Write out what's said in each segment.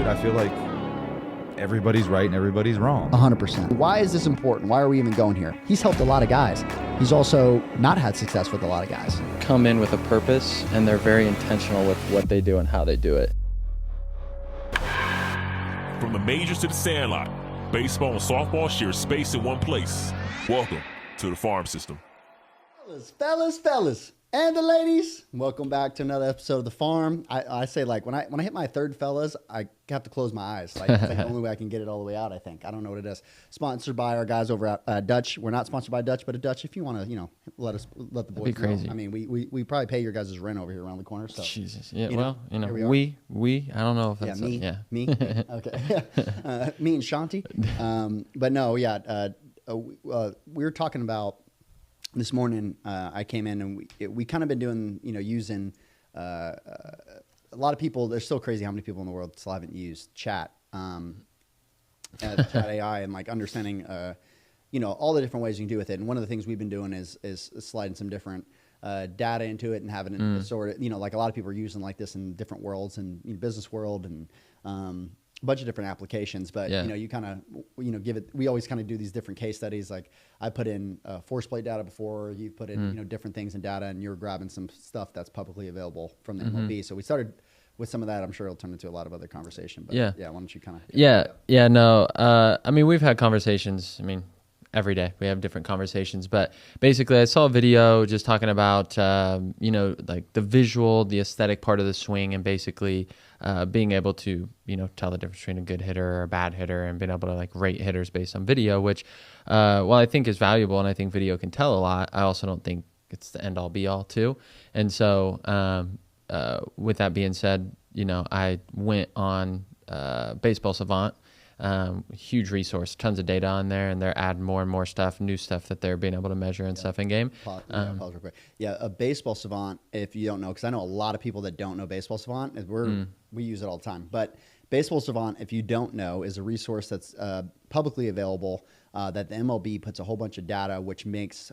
dude, I feel like everybody's right and everybody's wrong. 100%. Why is this important? Why are we even going here? He's helped a lot of guys. He's also not had success with a lot of guys. Come in with a purpose, and they're very intentional with what they do and how they do it. From the majors to the sandlot, baseball and softball share space in one place. Welcome to the farm system. Fellas, and the ladies, welcome back to another episode of The Farm. I say, like, when I hit my third fellas, I have to close my eyes. Like, it's like the only way I can get it all the way out, I think. I don't know what it is. Sponsored by our guys over at Dutch. We're not sponsored by Dutch, but a Dutch, if you want to, let the boys be crazy. know. I mean, we probably pay your guys' rent over here around the corner. So Jesus. Yeah, we I don't know if that's me. Okay. Me and Shanti. But no, we were talking about this morning. I came in and we kind of been doing, using a lot of people. They're so crazy how many people in the world still haven't used chat AI and like understanding, all the different ways you can do with it. And one of the things we've been doing is sliding some different data into it and having it sort of, like a lot of people are using like this in different worlds and business world and a bunch of different applications, but you kind of, give it. We always kind of do these different case studies. Like I put in force plate data before, you've put in different things in data, and you're grabbing some stuff that's publicly available from the MLB. So we started with some of that. I'm sure it'll turn into a lot of other conversation. But why don't you kind of? No. I mean, we've had conversations. I mean, every day we have different conversations, but basically I saw a video just talking about, like the visual, the aesthetic part of the swing, and basically being able to, tell the difference between a good hitter or a bad hitter, and being able to like rate hitters based on video, which, while I think is valuable and I think video can tell a lot, I also don't think it's the end all be all too. And so, with that being said, I went on, Baseball Savant. Huge resource, tons of data on there, and they're adding more and more stuff, new stuff that they're being able to measure and stuff in game. Pause real quick. A Baseball Savant, if you don't know, because I know a lot of people that don't know Baseball Savant, we use it all the time. But Baseball Savant, if you don't know, is a resource that's publicly available that the MLB puts a whole bunch of data, which makes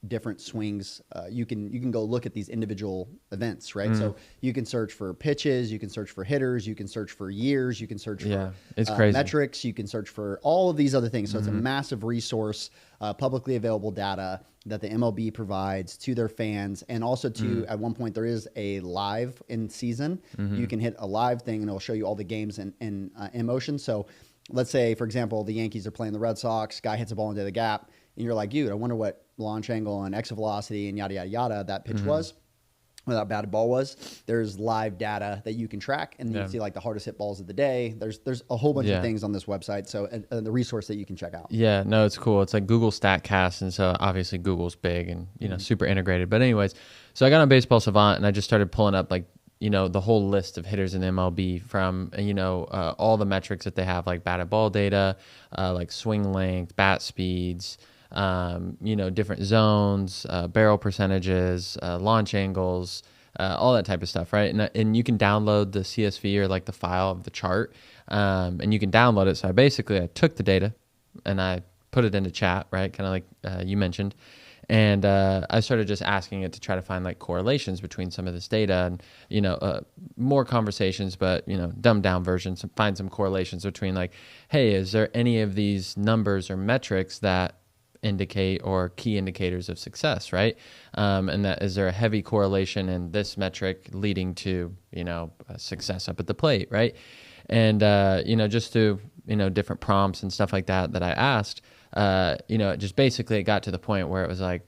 different swings. You can go look at these individual events, right? So you can search for pitches, you can search for hitters, you can search for years, you can search for it's crazy. Metrics, you can search for all of these other things. So it's a massive resource, publicly available data that the MLB provides to their fans, and also to at one point there is a live in season. You can hit a live thing and it'll show you all the games in motion. So let's say, for example, the Yankees are playing the Red Sox, guy hits a ball into the gap, and you're like, dude, I wonder what launch angle and exit velocity and yada, yada, yada that pitch was, or that batted ball was. There's live data that you can track, and you can see like the hardest hit balls of the day. There's a whole bunch of things on this website, so the resource that you can check out. Yeah, no, it's cool. It's like Google StatCast, and so obviously Google's big and, super integrated. But anyways, so I got on Baseball Savant, and I just started pulling up like, the whole list of hitters in MLB from, all the metrics that they have, like batted ball data, like swing length, bat speeds, different zones, barrel percentages, launch angles, all that type of stuff, right? And you can download the CSV or like the file of the chart, and you can download it. So I took the data and I put it into chat, right? Kind of like you mentioned. And I started just asking it to try to find like correlations between some of this data and, more conversations, but, dumbed down versions, find some correlations between like, hey, is there any of these numbers or metrics that indicate or key indicators of success, right? And that is there a heavy correlation in this metric leading to, success up at the plate, right? And, just to, different prompts and stuff like that I asked, it just basically it got to the point where it was like,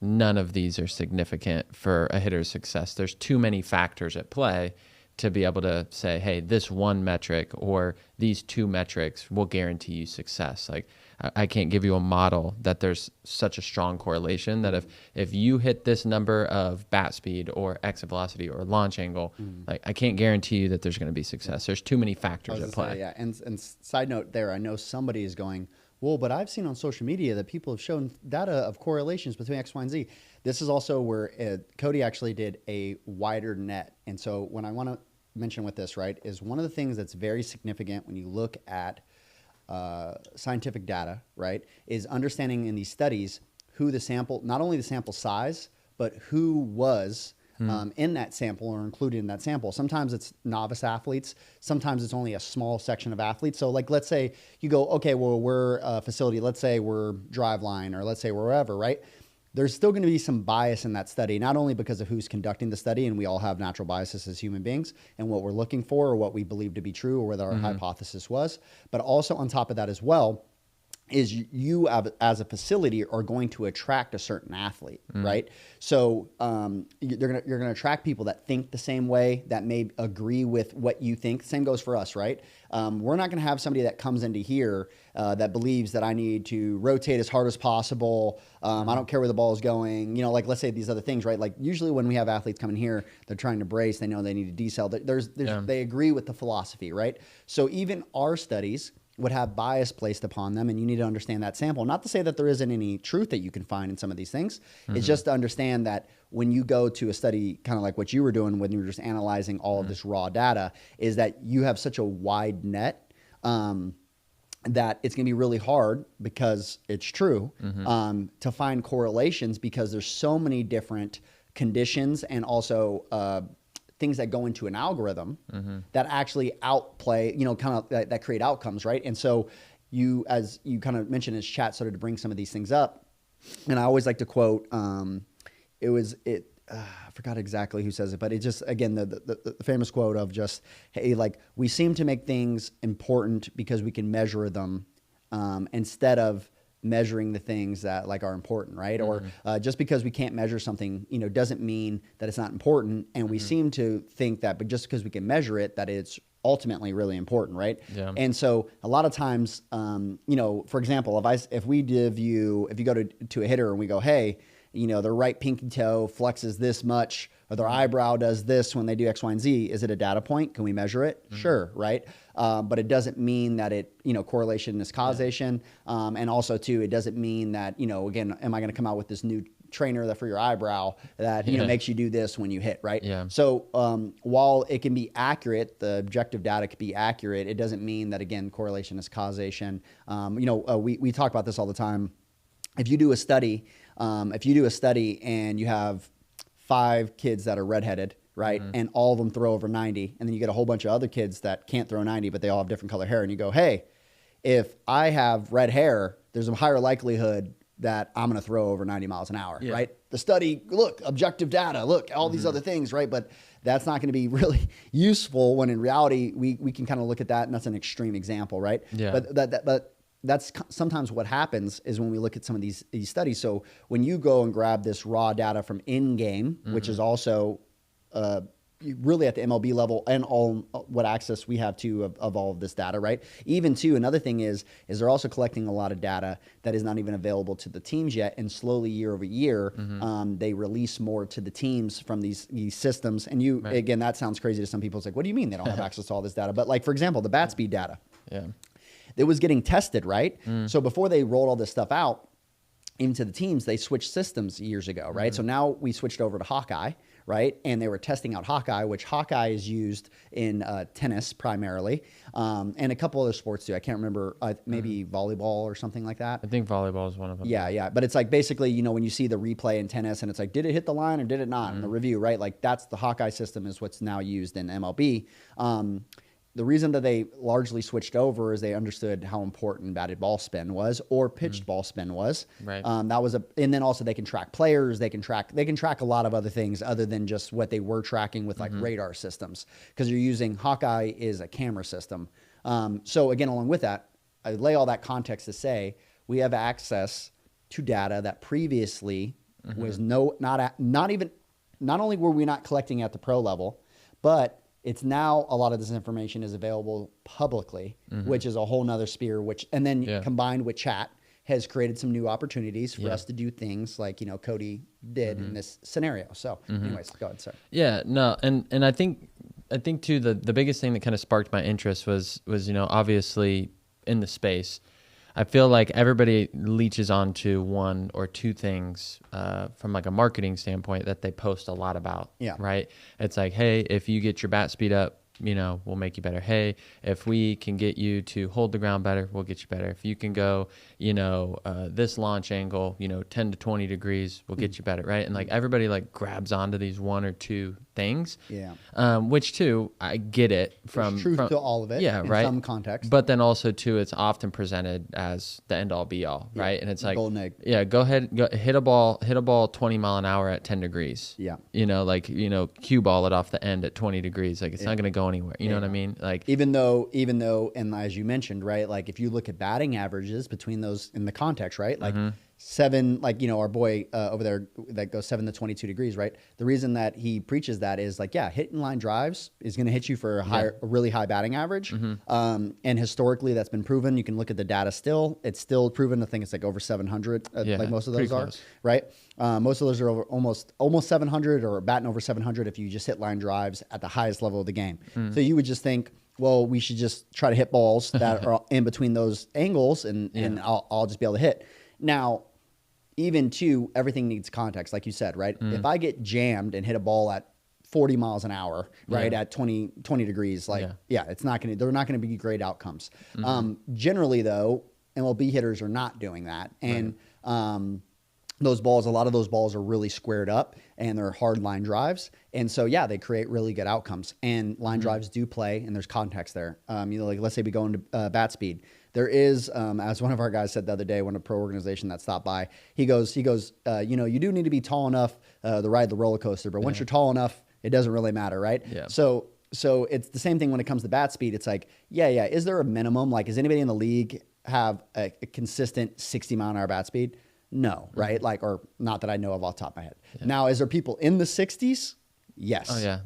none of these are significant for a hitter's success. There's too many factors at play to be able to say, hey, this one metric or these two metrics will guarantee you success. Like, I can't give you a model that there's such a strong correlation that if you hit this number of bat speed or exit velocity or launch angle, like I can't guarantee you that there's going to be success. There's too many factors at play. And side note there, I know somebody is going, well, but I've seen on social media that people have shown data of correlations between X, Y, and Z. This is also where Cody actually did a wider net. And so when I want to mention with this, right, is one of the things that's very significant when you look at scientific data, right, is understanding in these studies who the sample, not only the sample size, but who was in that sample or included in that sample. Sometimes it's novice athletes. Sometimes it's only a small section of athletes. So like, let's say you go, okay, well, we're a facility. Let's say we're Driveline, or let's say we're wherever, right? There's still going to be some bias in that study, not only because of who's conducting the study, and we all have natural biases as human beings and what we're looking for or what we believe to be true or what our hypothesis was, but also on top of that as well, is you as a facility are going to attract a certain athlete, right? So you're gonna attract people that think the same way, that may agree with what you think. Same goes for us, right? We're not gonna have somebody that comes into here that believes that I need to rotate as hard as possible. I don't care where the ball is going. Like let's say these other things, right? Like usually when we have athletes coming here, they're trying to brace. They know they need to decel. They agree with the philosophy, right? So even our studies would have bias placed upon them, and you need to understand that sample. Not to say that there isn't any truth that you can find in some of these things. It's just to understand that when you go to a study, kind of like what you were doing when you were just analyzing all of this raw data, is that you have such a wide net that it's going to be really hard, because it's true, to find correlations, because there's so many different conditions and also things that go into an algorithm that actually outplay, kind of that create outcomes, right? And so as you kind of mentioned, as chat started to bring some of these things up, and I always like to quote, I forgot exactly who says it, but it just, again, the famous quote of just, hey, like, we seem to make things important because we can measure them, instead of measuring the things that like are important, right? Or just because we can't measure something, doesn't mean that it's not important. And we seem to think that, but just because we can measure it, that it's ultimately really important, right? Yeah. And so a lot of times, for example, if you go to a hitter and we go, hey, their right pinky toe flexes this much, or their eyebrow does this when they do X, Y, and Z. Is it a data point? Can we measure it? Sure, right? But it doesn't mean that correlation is causation. Yeah. And also, too, it doesn't mean that, again, am I going to come out with this new trainer for your eyebrow that makes you do this when you hit, right? Yeah. So while it can be accurate, the objective data can be accurate, it doesn't mean that, again, correlation is causation. We talk about this all the time. If you do a study and you have 5 kids that are redheaded, right? And all of them throw over 90. And then you get a whole bunch of other kids that can't throw 90, but they all have different color hair. And you go, hey, if I have red hair, there's a higher likelihood that I'm going to throw over 90 miles an hour, right? The study, look, objective data, look, all these other things, right? But that's not going to be really useful when in reality, we can kind of look at that, and that's an extreme example, right? Yeah. But that's sometimes what happens is when we look at some of these studies. So when you go and grab this raw data from in-game, which is also really at the MLB level and all what access we have to of all of this data, right? Even too, another thing is they're also collecting a lot of data that is not even available to the teams yet, and slowly year over year, they release more to the teams from these systems. And again, that sounds crazy to some people. It's like, what do you mean they don't have access to all this data? But like, for example, the bat speed data. Yeah. It was getting tested, right? So before they rolled all this stuff out into the teams, they switched systems years ago, right? So now we switched over to Hawkeye, right? And they were testing out Hawkeye, which Hawkeye is used in tennis primarily, and a couple other sports too. I can't remember, maybe volleyball or something like that. I think volleyball is one of them. Yeah. But it's like basically, when you see the replay in tennis and it's like, did it hit the line or did it not? In the review, right? Like that's the Hawkeye system is what's now used in MLB. The reason that they largely switched over is they understood how important batted ball spin was, or pitched ball spin was. Right. And then also they can track players. They can track a lot of other things other than just what they were tracking with like radar systems, because you're using Hawkeye is a camera system. So again, along with that, I lay all that context to say we have access to data that previously was not only were we not collecting at the pro level, but it's now a lot of this information is available publicly, which is a whole nother sphere, combined with chat has created some new opportunities for us to do things like, Cody did in this scenario. So anyways, go ahead, sir. Yeah, no. And I think too, the biggest thing that kind of sparked my interest was, obviously in the space, I feel like everybody leeches onto one or two things from like a marketing standpoint that they post a lot about. Yeah. Right. It's like, hey, if you get your bat speed up we'll make you better. Hey, if we can get you to hold the ground better, we'll get you better. If you can go, this launch angle, 10 to 20 degrees, we'll get you better, right? And like everybody like grabs onto these one or two things. Yeah. Which too, I get it There's truth to all of it. Yeah, in right. some context. But then also too, it's often presented as the end all be all, right? And it's like, golden egg. yeah, go ahead, hit a ball 20 mile an hour at 10 degrees. Yeah. Cue ball it off the end at 20 degrees. Like it's not going to go anywhere. You know what I mean? Like even though, and as you mentioned, right? Like if you look at batting averages between those in the context, right? Like 7, like, our boy over there that goes 7 to 22 degrees, right? The reason that he preaches that is like, yeah, hitting line drives is going to hit you for a really high batting average. And historically that's been proven. You can look at the data still. It's still proven. I think it's like over 700, like most of those are, right? Most of those are over almost 700 or batting over 700 if you just hit line drives at the highest level of the game. So you would just think, well, we should just try to hit balls that are in between those angles and I'll just be able to hit. Now, even to everything needs context, like you said, right? If I get jammed and hit a ball at 40 miles an hour, right, at 20 degrees, like, it's not going to, they're not going to be great outcomes. Generally, though, MLB hitters are not doing that. And those balls, a lot of those balls are really squared up and they're hard line drives. And so, yeah, they create really good outcomes. And line drives do play, and there's context there. Like let's say we go into bat speed. There is, as one of our guys said the other day, when a pro organization that stopped by, he goes, you do need to be tall enough to ride the roller coaster, but once you're tall enough, it doesn't really matter, right? Yeah. So it's the same thing when it comes to bat speed. It's like, is there a minimum? Like, does anybody in the league have a consistent 60 mile an hour bat speed? No, right? Like, or not that I know of off the top of my head. Yeah. Now, is there people in the 60s? Yes. Oh yeah,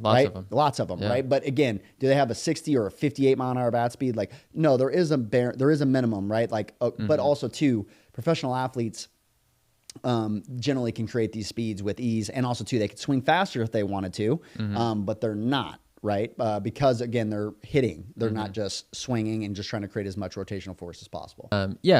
lots of them, right? But again, do they have a 60 or a 58 mile an hour bat speed? Like, no, there is a minimum, right? Like, but also too, professional athletes generally can create these speeds with ease, and also too, they could swing faster if they wanted to, but they're not, right? Because again, they're hitting, they're not just swinging and just trying to create as much rotational force as possible.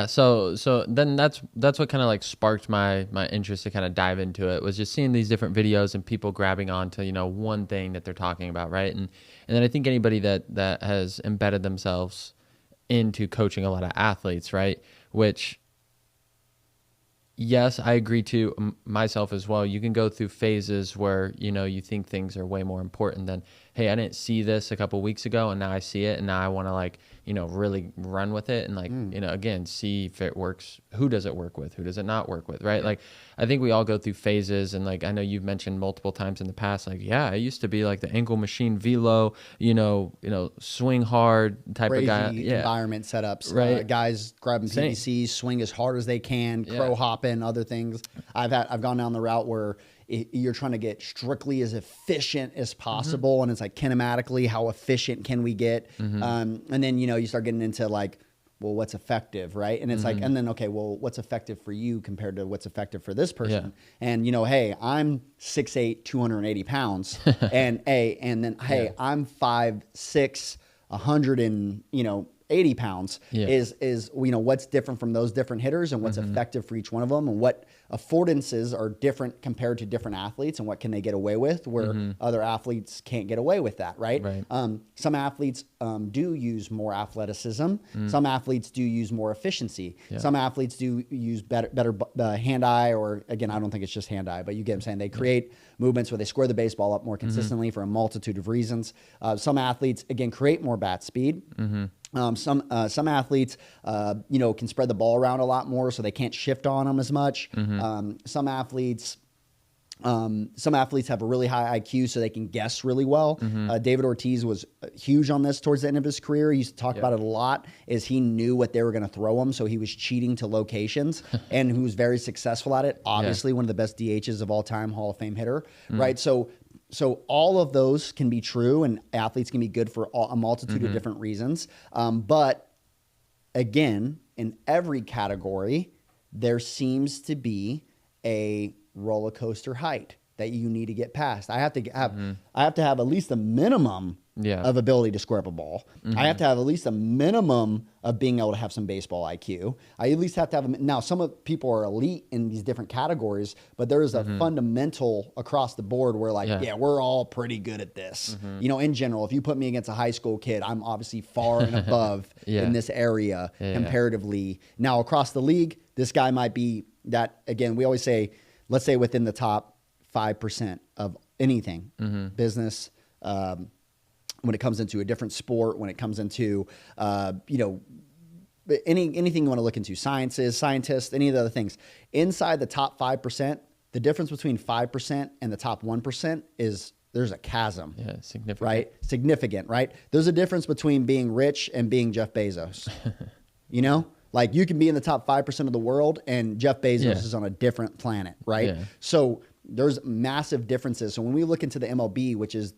So then that's what kind of like sparked my interest to kind of dive into it, was just seeing these different videos and people grabbing onto one thing that they're talking about, right? And then I think anybody that has embedded themselves into coaching a lot of athletes, right? Which, yes, I agree to myself as well. You can go through phases where, you think things are way more important than, hey, I didn't see this a couple weeks ago and now I see it and now I want to really run with it and again, see if it works. Who does it work with? Who does it not work with? Right. Like, I think we all go through phases, and like, I know you've mentioned multiple times in the past, like, I used to be like the ankle machine velo, swing hard type Crazy of guy. environment setups, right? Guys grabbing PVCs, swing as hard as they can, crow hopping, other things. I've gone down the route where you're trying to get strictly as efficient as possible, and it's like kinematically, how efficient can we get? And then you start getting into like, well, what's effective, right? And it's like, and then okay, well, what's effective for you compared to what's effective for this person? And hey, I'm 6'8", 280 pounds, and then hey, I'm 5'6", 180 pounds. Is what's different from those different hitters, and what's effective for each one of them, and what affordances are different compared to different athletes, and what can they get away with where other athletes can't get away with that, right? Some athletes do use more athleticism. Some athletes do use more efficiency. Some athletes do use better hand-eye, or again, I don't think it's just hand-eye, but you get what I'm saying. They create movements where they square the baseball up more consistently for a multitude of reasons. Some athletes, again, create more bat speed. Some athletes, can spread the ball around a lot more, so they can't shift on them as much. Some athletes have a really high IQ, so they can guess really well. David Ortiz was huge on this towards the end of his career. He used to talk about it a lot, is he knew what they were going to throw him, so he was cheating to locations, and he was very successful at it. Obviously, one of the best DHs of all time, Hall of Fame hitter, right? So all of those can be true, and athletes can be good for a multitude of different reasons. But again, in every category, there seems to be a roller coaster height, that you need to get past. I have to have at least a minimum of ability to square up a ball. I have to have at least a minimum of being able to have some baseball IQ. I at least have to have now some of people are elite in these different categories, but there is a fundamental across the board where we're all pretty good at this. You know, in general, if you put me against a high school kid, I'm obviously far and above in this area comparatively. Now across the league, this guy might be that, again, we always say, let's say within the top 5% of anything, business, when it comes into a different sport, when it comes into, anything you want to look into, scientists, any of the other things. Inside the top 5%, the difference between 5% and the top 1% is there's a chasm. Yeah, significant. Right? Significant, right? There's a difference between being rich and being Jeff Bezos. You know? Like you can be in the top 5% of the world and Jeff Bezos is on a different planet, right? Yeah. So there's massive differences. So when we look into the MLB, which is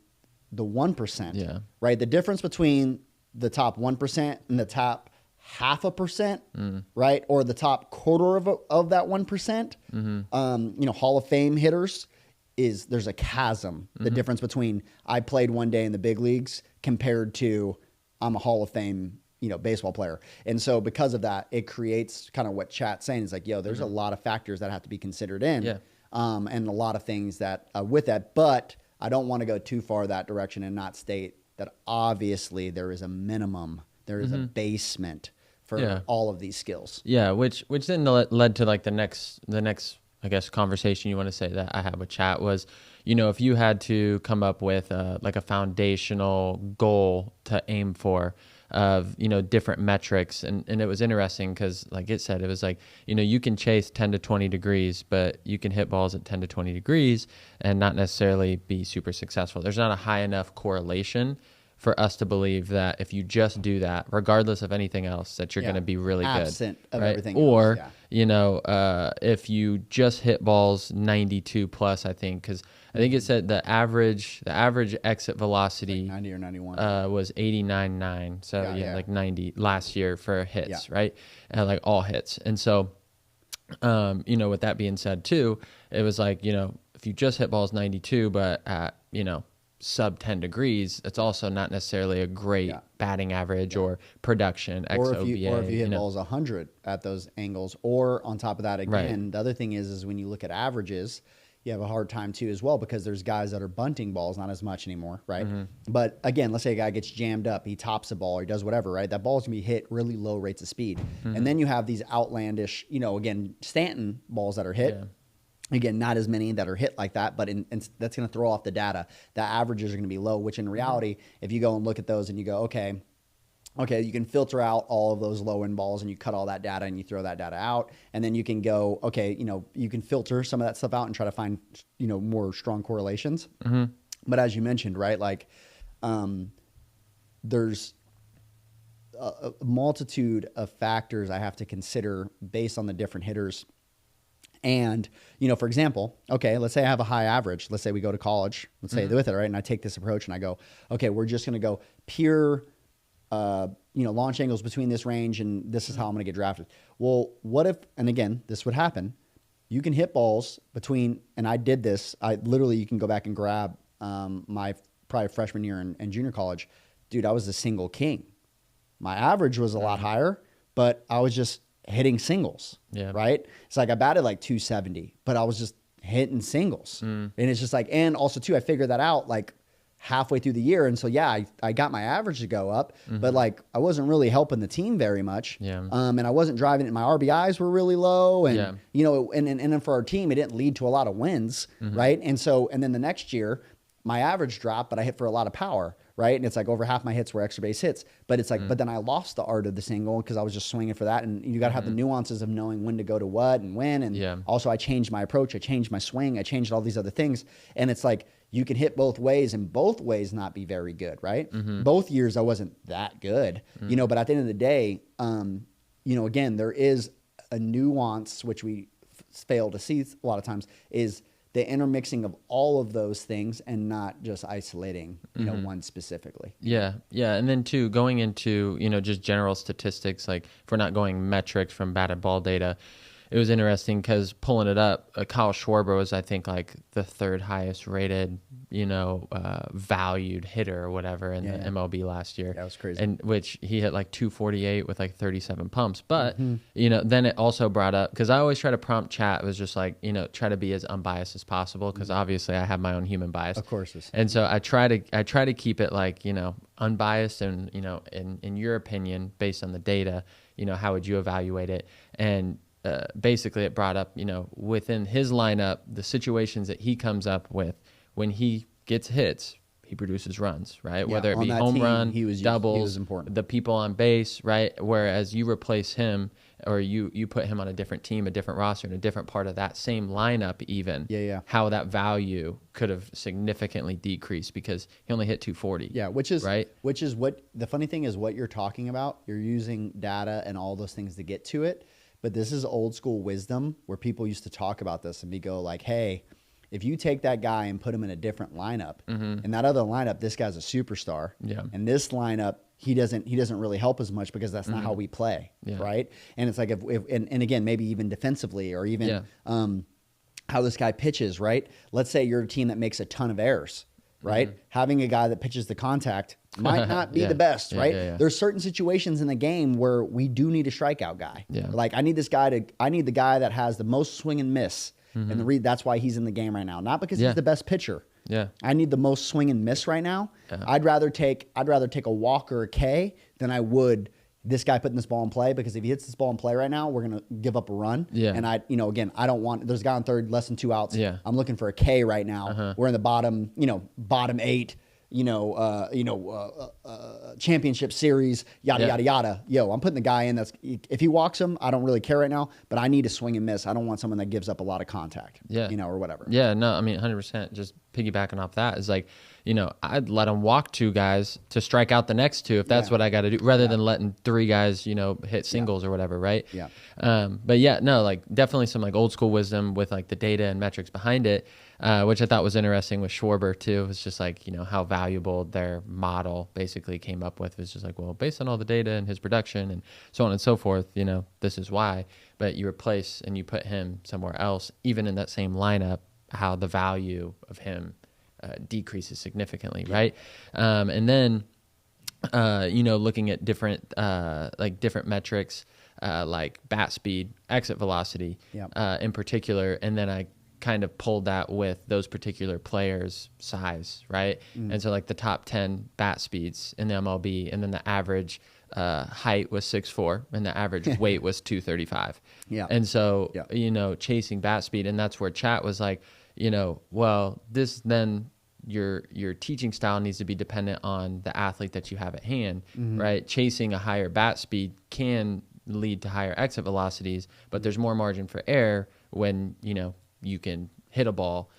the 1%, right? The difference between the top 1% and the top 0.5%, right? Or the top quarter of that 1%, Hall of Fame hitters there's a chasm. The difference between I played one day in the big leagues compared to I'm a Hall of Fame baseball player. And so because of that, it creates kind of what Chat's saying is like, there's a lot of factors that have to be considered in, and a lot of things that with that, but I don't want to go too far that direction and not state that obviously there is a minimum, there is a basement for all of these skills. Yeah. Which then led to like the next, I guess, conversation you want to say that I had with Chat was, if you had to come up with like a foundational goal to aim for, of different metrics, and it was interesting because like it said, it was like you can chase 10 to 20 degrees, but you can hit balls at 10 to 20 degrees and not necessarily be super successful. There's not a high enough correlation for us to believe that if you just do that, regardless of anything else, that you're going to be really absent good, of everything or else, if you just hit balls 92 plus, I think, because I think it said the average exit velocity, like 90 or 91 was 89.9. So like 90 last year for hits, right? Like all hits. And so, with that being said too, it was like, if you just hit balls 92, but at, sub 10 degrees, it's also not necessarily a great batting average or production, XOBA. Or if you hit balls 100 at those angles, or on top of that, again, the other thing is when you look at averages, you have a hard time too as well, because there's guys that are bunting balls, not as much anymore, right? But again, let's say a guy gets jammed up, he tops a ball, or he does whatever, right? That ball's gonna be hit really low rates of speed. And then you have these outlandish, again, Stanton balls that are hit. Yeah. Again, not as many that are hit like that, but that's going to throw off the data. The averages are going to be low, which in reality, if you go and look at those and you go, okay, you can filter out all of those low end balls and you cut all that data and you throw that data out. And then you can go, okay, you can filter some of that stuff out and try to find, more strong correlations. But as you mentioned, right, like there's a multitude of factors I have to consider based on the different hitters. And, for example, okay, let's say I have a high average. Let's say we go to college. Let's say with it, right? And I take this approach and I go, okay, we're just going to go pure, launch angles between this range, and this is how I'm going to get drafted. Well, what if, and again, this would happen. You can hit balls between, and I did this. You can go back and grab my probably freshman year in junior college. Dude, I was the single king. My average was a lot higher, but I was just hitting singles, right? It's like I batted like 270, but I was just hitting singles. And it's just like, and also too, I figured that out like halfway through the year. And so, I got my average to go up, but like I wasn't really helping the team very much. And I wasn't driving it. My RBIs were really low, and, and then for our team, it didn't lead to a lot of wins. Right. And so, and then the next year, my average dropped, but I hit for a lot of power, right? And it's like over half my hits were extra base hits. But it's like, but then I lost the art of the single because I was just swinging for that. And you got to have the nuances of knowing when to go to what and when. And also I changed my approach. I changed my swing. I changed all these other things. And it's like, you can hit both ways and both ways not be very good, right? Both years I wasn't that good, but at the end of the day, again, there is a nuance, which we fail to see a lot of times, is the intermixing of all of those things and not just isolating, one specifically. Yeah. And then too, going into, just general statistics, like if we're not going metrics from batted ball data, it was interesting because pulling it up, Kyle Schwarber was, I think, like the third highest rated, valued hitter or whatever in the MLB last year. That was crazy. And which he hit like 248 with like 37 pumps. But, then it also brought up, because I always try to prompt chat, it was just like, try to be as unbiased as possible, because obviously I have my own human bias. Of course. And so I try to keep it like, unbiased and, in your opinion, based on the data, how would you evaluate it? And basically it brought up, within his lineup, the situations that he comes up with when he gets hits, he produces runs, right? Yeah, Whether it on be that home team, run, he was doubles, important. the people on base, right? Whereas you replace him, or you put him on a different team, a different roster, in a different part of that same lineup even, how that value could have significantly decreased because he only hit 240. Yeah, which is right. What the funny thing is, what you're talking about, you're using data and all those things to get to it. But this is old school wisdom where people used to talk about this and go like, hey, if you take that guy and put him in a different lineup, in that other lineup, this guy's a superstar. Yeah. And this lineup, he doesn't really help as much because that's not how we play, right? And it's like and again, maybe even defensively or even how this guy pitches, right? Let's say you're a team that makes a ton of errors, right? Having a guy that pitches the contact might not be the best, right? There's certain situations in the game where we do need a strikeout guy. Yeah. Like I need the guy that has the most swing and miss. And that's why he's in the game right now. Not because he's the best pitcher. Yeah. I need the most swing and miss right now. I'd rather take a walk or a K than I would this guy putting this ball in play, because if he hits this ball in play right now, we're going to give up a run. Yeah. And I don't want, there's a guy on third, less than 2 outs. Yeah. I'm looking for a K right now. We're in the bottom 8, championship series, yada, yada. Yo, I'm putting the guy in if he walks him, I don't really care right now, but I need a swing and miss. I don't want someone that gives up a lot of contact, or whatever. Yeah, no, I mean, 100%. Just piggybacking off that is like, I'd let him walk 2 guys to strike out the next 2 if that's what I got to do, rather than letting 3 guys, hit singles or whatever, right? Yeah. But yeah, no, like definitely some like old school wisdom with like the data and metrics behind it, which I thought was interesting with Schwarber too. It's just like, how valuable their model basically came up with. It's just like, well, based on all the data and his production and so on and so forth, this is why. But you replace and you put him somewhere else, even in that same lineup, how the value of him decreases significantly, right? And then, looking at different different metrics, like bat speed, exit velocity, in particular, and then I kind of pulled that with those particular players' size, right? And so like the top 10 bat speeds in the MLB, and then the average height was 6'4", and the average weight was 235. Yeah. And so, chasing bat speed, and that's where chat was like, well, this then your teaching style needs to be dependent on the athlete that you have at hand, right? Chasing a higher bat speed can lead to higher exit velocities, but there's more margin for error when, you can hit a ball,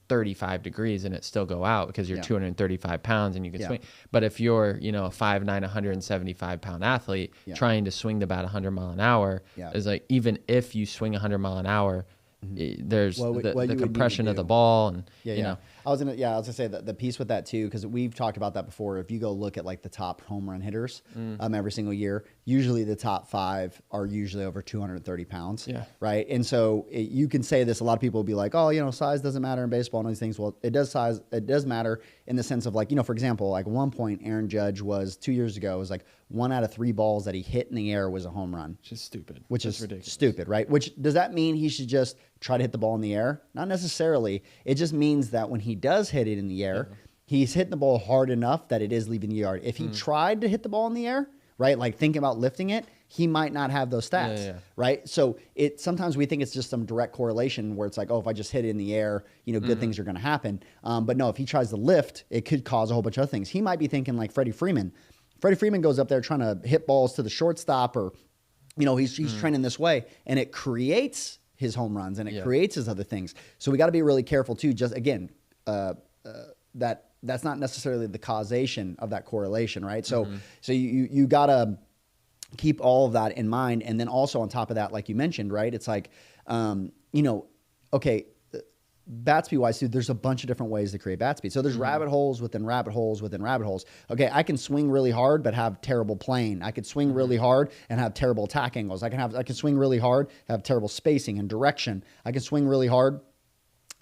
35 degrees and it still go out because you're 235 pounds and you can swing. But if you're, a 5'9", 175 pound athlete trying to swing the bat 100 mile an hour, is like, even if you swing 100 mile an hour, there's the compression of the ball, and I was gonna say that the piece with that too, because we've talked about that before. If you go look at like the top home run hitters every single year, usually the top 5 are usually over 230 pounds, right? And so you can say this. A lot of people will be like, oh, size doesn't matter in baseball and all these things. Well, it does matter in the sense of like, for example, like at one point Aaron Judge was 2 years ago, was like 1 out of 3 balls that he hit in the air was a home run. Which is stupid. Which is ridiculous. Stupid, right? Which, does that mean he should just try to hit the ball in the air? Not necessarily. It just means that when he does hit it in the air, he's hitting the ball hard enough that it is leaving the yard. If he tried to hit the ball in the air, right, like thinking about lifting it, he might not have those stats, right? So sometimes we think it's just some direct correlation where it's like, oh, if I just hit it in the air, good things are going to happen. But no, if he tries to lift, it could cause a whole bunch of other things. He might be thinking like Freddie Freeman. Freddie Freeman goes up there trying to hit balls to the shortstop, or he's training this way, and it creates his home runs and it creates his other things. So we got to be really careful too. Just again, that's not necessarily the causation of that correlation, right? So you got to keep all of that in mind, and then also on top of that, like you mentioned, right? It's like, okay, bat speed wise, dude, there's a bunch of different ways to create bat speed. So there's rabbit holes within rabbit holes within rabbit holes. Okay, I can swing really hard but have terrible plane. I could swing really hard and have terrible attack angles. I can swing really hard, have terrible spacing and direction. I can swing really hard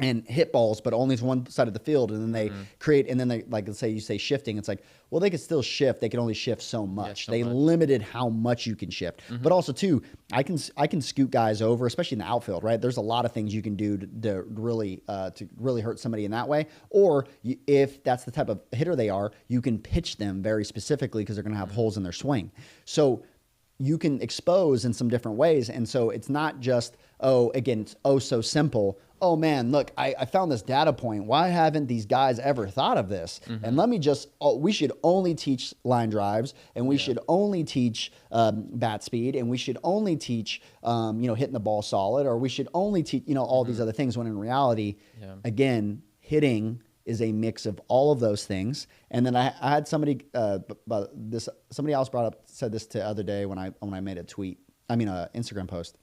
and hit balls, but only to one side of the field. And then they create, and then they, like, let's say you say shifting. It's like, well, they could still shift. They can only shift so much. They limited how much you can shift. But also too, I can scoot guys over, especially in the outfield, right? There's a lot of things you can do to really hurt somebody in that way. Or if that's the type of hitter they are, you can pitch them very specifically because they're going to have holes in their swing. So you can expose in some different ways. And so it's not just, it's so simple. Oh man, look, I found this data point. Why haven't these guys ever thought of this? And let me just, we should only teach line drives, and we should only teach bat speed, and we should only teach, hitting the ball solid, or we should only teach, all these other things, when in reality, again, hitting is a mix of all of those things. And then I had somebody else said this the other day when I made an Instagram post.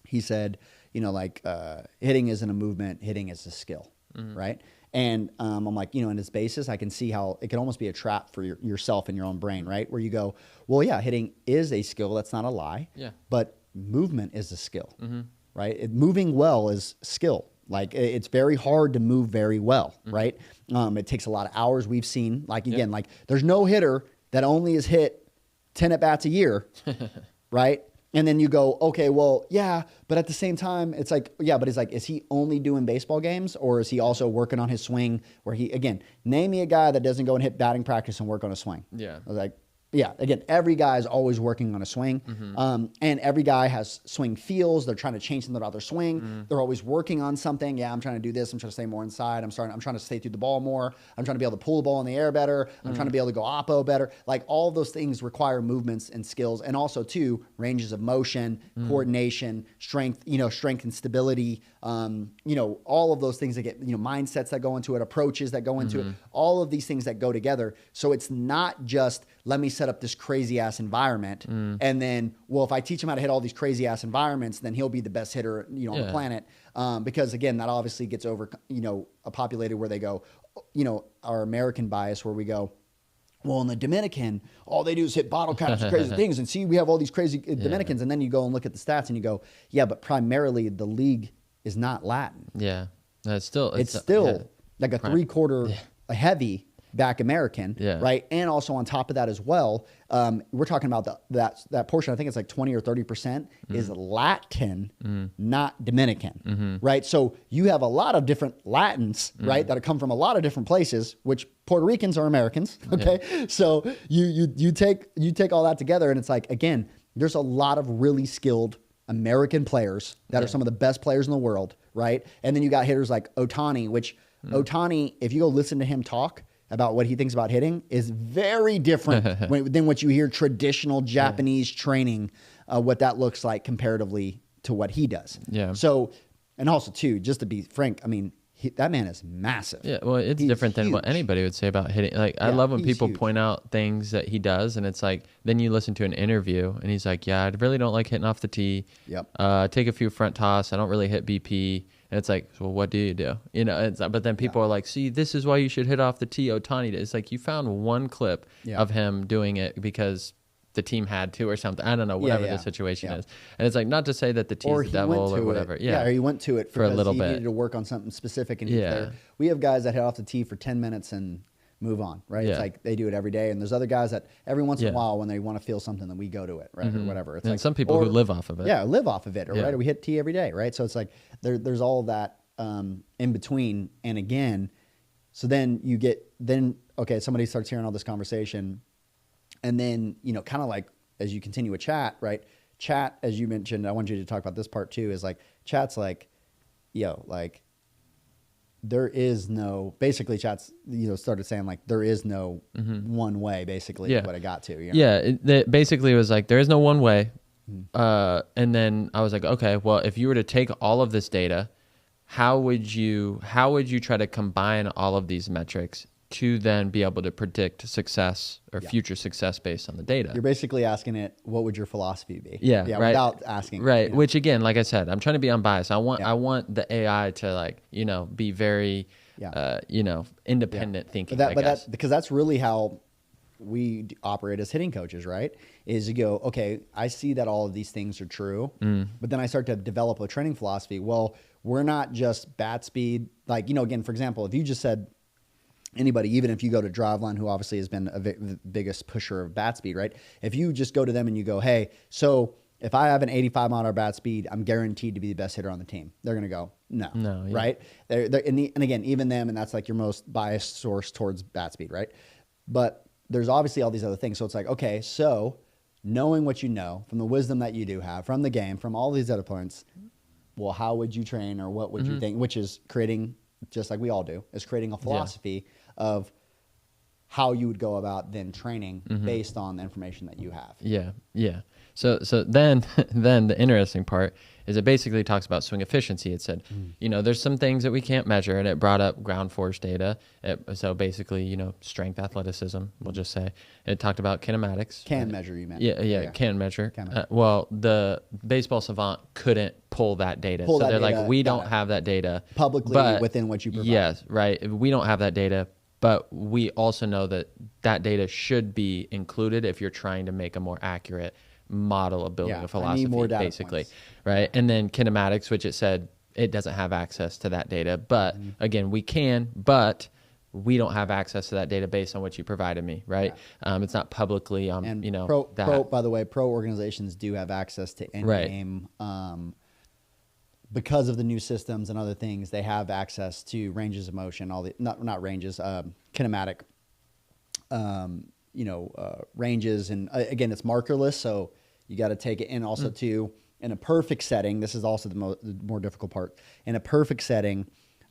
He said, hitting isn't a movement, hitting is a skill, right? And I'm like, in its basis, I can see how it can almost be a trap for yourself in your own brain, right? Where you go, well, yeah, hitting is a skill. That's not a lie. Yeah. But movement is a skill, right? Moving well is skill. Like, it's very hard to move very well, right? It takes a lot of hours. We've seen, there's no hitter that only has hit 10 at-bats a year, right? And then you go, okay, well, yeah, but at the same time, it's like, yeah, but it's like, is he only doing baseball games, or is he also working on his swing where name me a guy that doesn't go and hit batting practice and work on a swing. Yeah. I was like, yeah, again, every guy is always working on a swing, and every guy has swing feels. They're trying to change something about their swing. They're always working on something. Yeah, I'm trying to do this. I'm trying to stay more inside. I'm trying to stay through the ball more. I'm trying to be able to pull the ball in the air better. I'm trying to be able to go oppo better. Like, all of those things require movements and skills, and also too, ranges of motion, coordination, strength and stability. All of those things that get, mindsets that go into it, approaches that go into it, all of these things that go together. So it's not just, let me set up this crazy ass environment. And then, well, if I teach him how to hit all these crazy ass environments, then he'll be the best hitter, on the planet. Because again, that obviously gets populated where they go, our American bias, where we go, well, in the Dominican, all they do is hit bottle caps and crazy things. And see, we have all these crazy Dominicans. And then you go and look at the stats and you go, yeah, but primarily the league is not Latin. Yeah. It's still like a 3/4 heavy back American, right? And also on top of that as well, we're talking about that portion. I think it's like 20 or 30% is Latin, not Dominican, right? So you have a lot of different Latins, right, that come from a lot of different places, which Puerto Ricans are Americans, okay? So you take all that together, and it's like, again, there's a lot of really skilled American players that are some of the best players in the world, right? And then you got hitters like Ohtani, which Ohtani, if you go listen to him talk about what he thinks about hitting, is very different than what you hear traditional Japanese training, what that looks like comparatively to what he does. Yeah. So, and also too, just to be frank, I mean, that man is massive. Yeah, well, it's different than what anybody would say about hitting. Like, I love when people point out things that he does, and it's like, then you listen to an interview, and he's like, yeah, I really don't like hitting off the tee. Yep. Take a few front toss. I don't really hit BP. And it's like, well, what do you do? But then people are like, see, this is why you should hit off the tee. Ohtani. It's like, you found one clip of him doing it because the team had to or something. I don't know, whatever the situation is. And it's like, not to say that the team's the devil or whatever. Or he went to it for a little bit. He needed to work on something specific. And we have guys that hit off the tee for 10 minutes and move on, right? It's like they do it every day. And there's other guys that every once in a while, when they want to feel something, then we go to it, right? Or whatever. It's and like, some people who live off of it. Yeah, live off of it, right? Or we hit tee every day, right? So it's like there's all of that in between. And again, so then somebody starts hearing all this conversation. And then, kind of like as you continue with chat, right? Chat, as you mentioned, I want you to talk about this part too, is like, chat's like, there is no, basically chat's, started saying like, there is no one way, basically, what I got to. Basically it was like, there is no one way. And then I was like, okay, well, if you were to take all of this data, how would you try to combine all of these metrics to then be able to predict success or future success based on the data. You're basically asking it, what would your philosophy be? Yeah, right. Without asking. Right. You know. Which again, like I said, I'm trying to be unbiased. I want the AI to like, be very, independent thinking. Because that's really how we operate as hitting coaches, right? Is you go, okay, I see that all of these things are true, but then I start to develop a training philosophy. Well, we're not just bat speed. Like, again, for example, if you just said anybody, even if you go to Driveline, who obviously has been the biggest pusher of bat speed, right? If you just go to them and you go, hey, so if I have an 85 mile an hour bat speed, I'm guaranteed to be the best hitter on the team. They're going to go, no, yeah. right? And again, even them, and that's like your most biased source towards bat speed, right? But there's obviously all these other things. So it's like, okay, so knowing what you know from the wisdom that you do have from the game, from all these other points, well, how would you train, or what would you think? Which is creating, just like we all do, is creating a philosophy of how you would go about then training based on the information that you have. Yeah. So then the interesting part is it basically talks about swing efficiency. It said, there's some things that we can't measure, and it brought up ground force data. So basically, strength, athleticism, we'll just say. It talked about kinematics. Measure, you meant. Yeah, can measure. Can measure. Well, the Baseball Savant couldn't pull that data. So they're like, we don't have that data. Publicly within what you provide. Yes, right. We don't have that data. But we also know that data should be included if you're trying to make a more accurate model of building a philosophy, more data basically, points. right? And then kinematics, which it said it doesn't have access to that data. But again, we can, but we don't have access to that data based on what you provided me, right? Yeah. It's not publicly on, And that. by the way, pro organizations do have access to in-game, because of the new systems and other things. They have access to ranges of motion, not ranges, kinematic, ranges. And again, it's markerless, so you got to take it in. Also, too, in a perfect setting, this is also the more difficult part. In a perfect setting,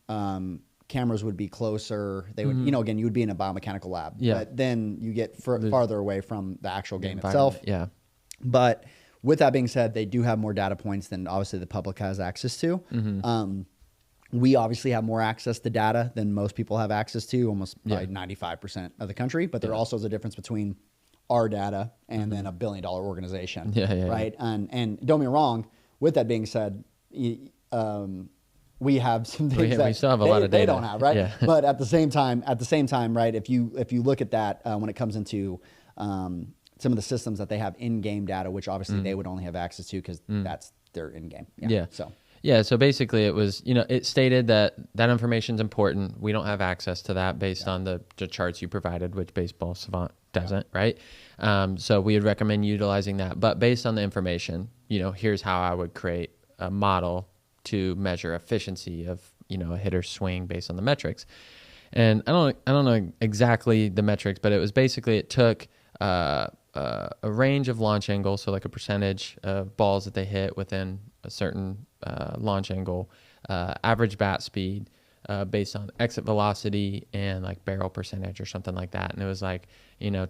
cameras would be closer. They would, again, you would be in a biomechanical lab. Yeah. But then you get farther away from the actual game itself. Yeah. But with that being said, they do have more data points than obviously the public has access to. We obviously have more access to data than most people have access to, almost by 95% of the country. But there also is a difference between our data and then $1 billion organization, right? And don't get me wrong. With that being said, we have some things that we still have a lot of data. They don't have, right? Yeah. But at the same time, right? If you look at that when it comes into some of the systems that they have in-game data, which obviously they would only have access to because that's their in-game. So basically it was, it stated that information is important. We don't have access to that based on the charts you provided, which Baseball Savant doesn't, right? So we would recommend utilizing that. But based on the information, here's how I would create a model to measure efficiency of, a hitter's swing based on the metrics. And I don't know exactly the metrics, but it was basically, it took a range of launch angles, so like a percentage of balls that they hit within a certain launch angle, average bat speed based on exit velocity and like barrel percentage or something like that. And it was like,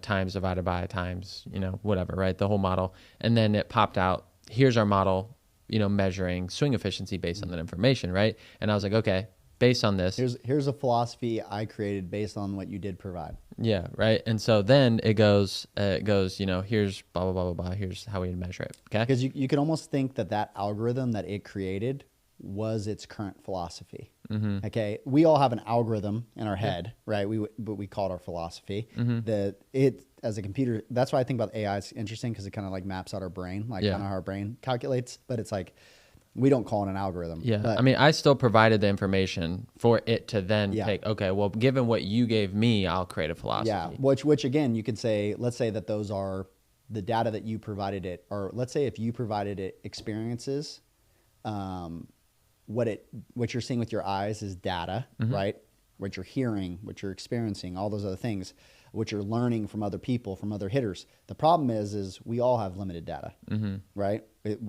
times divided by times, whatever, right? The whole model. And then it popped out, here's our model, measuring swing efficiency based on that information, right? And I was like, okay, based on this. Here's a philosophy I created based on what you did provide. Yeah, right. And so then it goes, here's blah, blah, blah, blah, blah. Here's how we measure it. Okay. Because you could almost think that algorithm that it created was its current philosophy. Okay. We all have an algorithm in our head, right? But we call it our philosophy. That it, as a computer, that's why I think about AI. It's interesting because it kind of like maps out our brain, like kind of how our brain calculates, but it's like, we don't call it an algorithm. Yeah. But, I mean, I still provided the information for it to then take, okay, well, given what you gave me, I'll create a philosophy. Yeah. Which again, you could say, let's say that those are the data that you provided it, or let's say if you provided it experiences, what you're seeing with your eyes is data, right? What you're hearing, what you're experiencing, all those other things, what you're learning from other people, from other hitters. The problem is we all have limited data, right?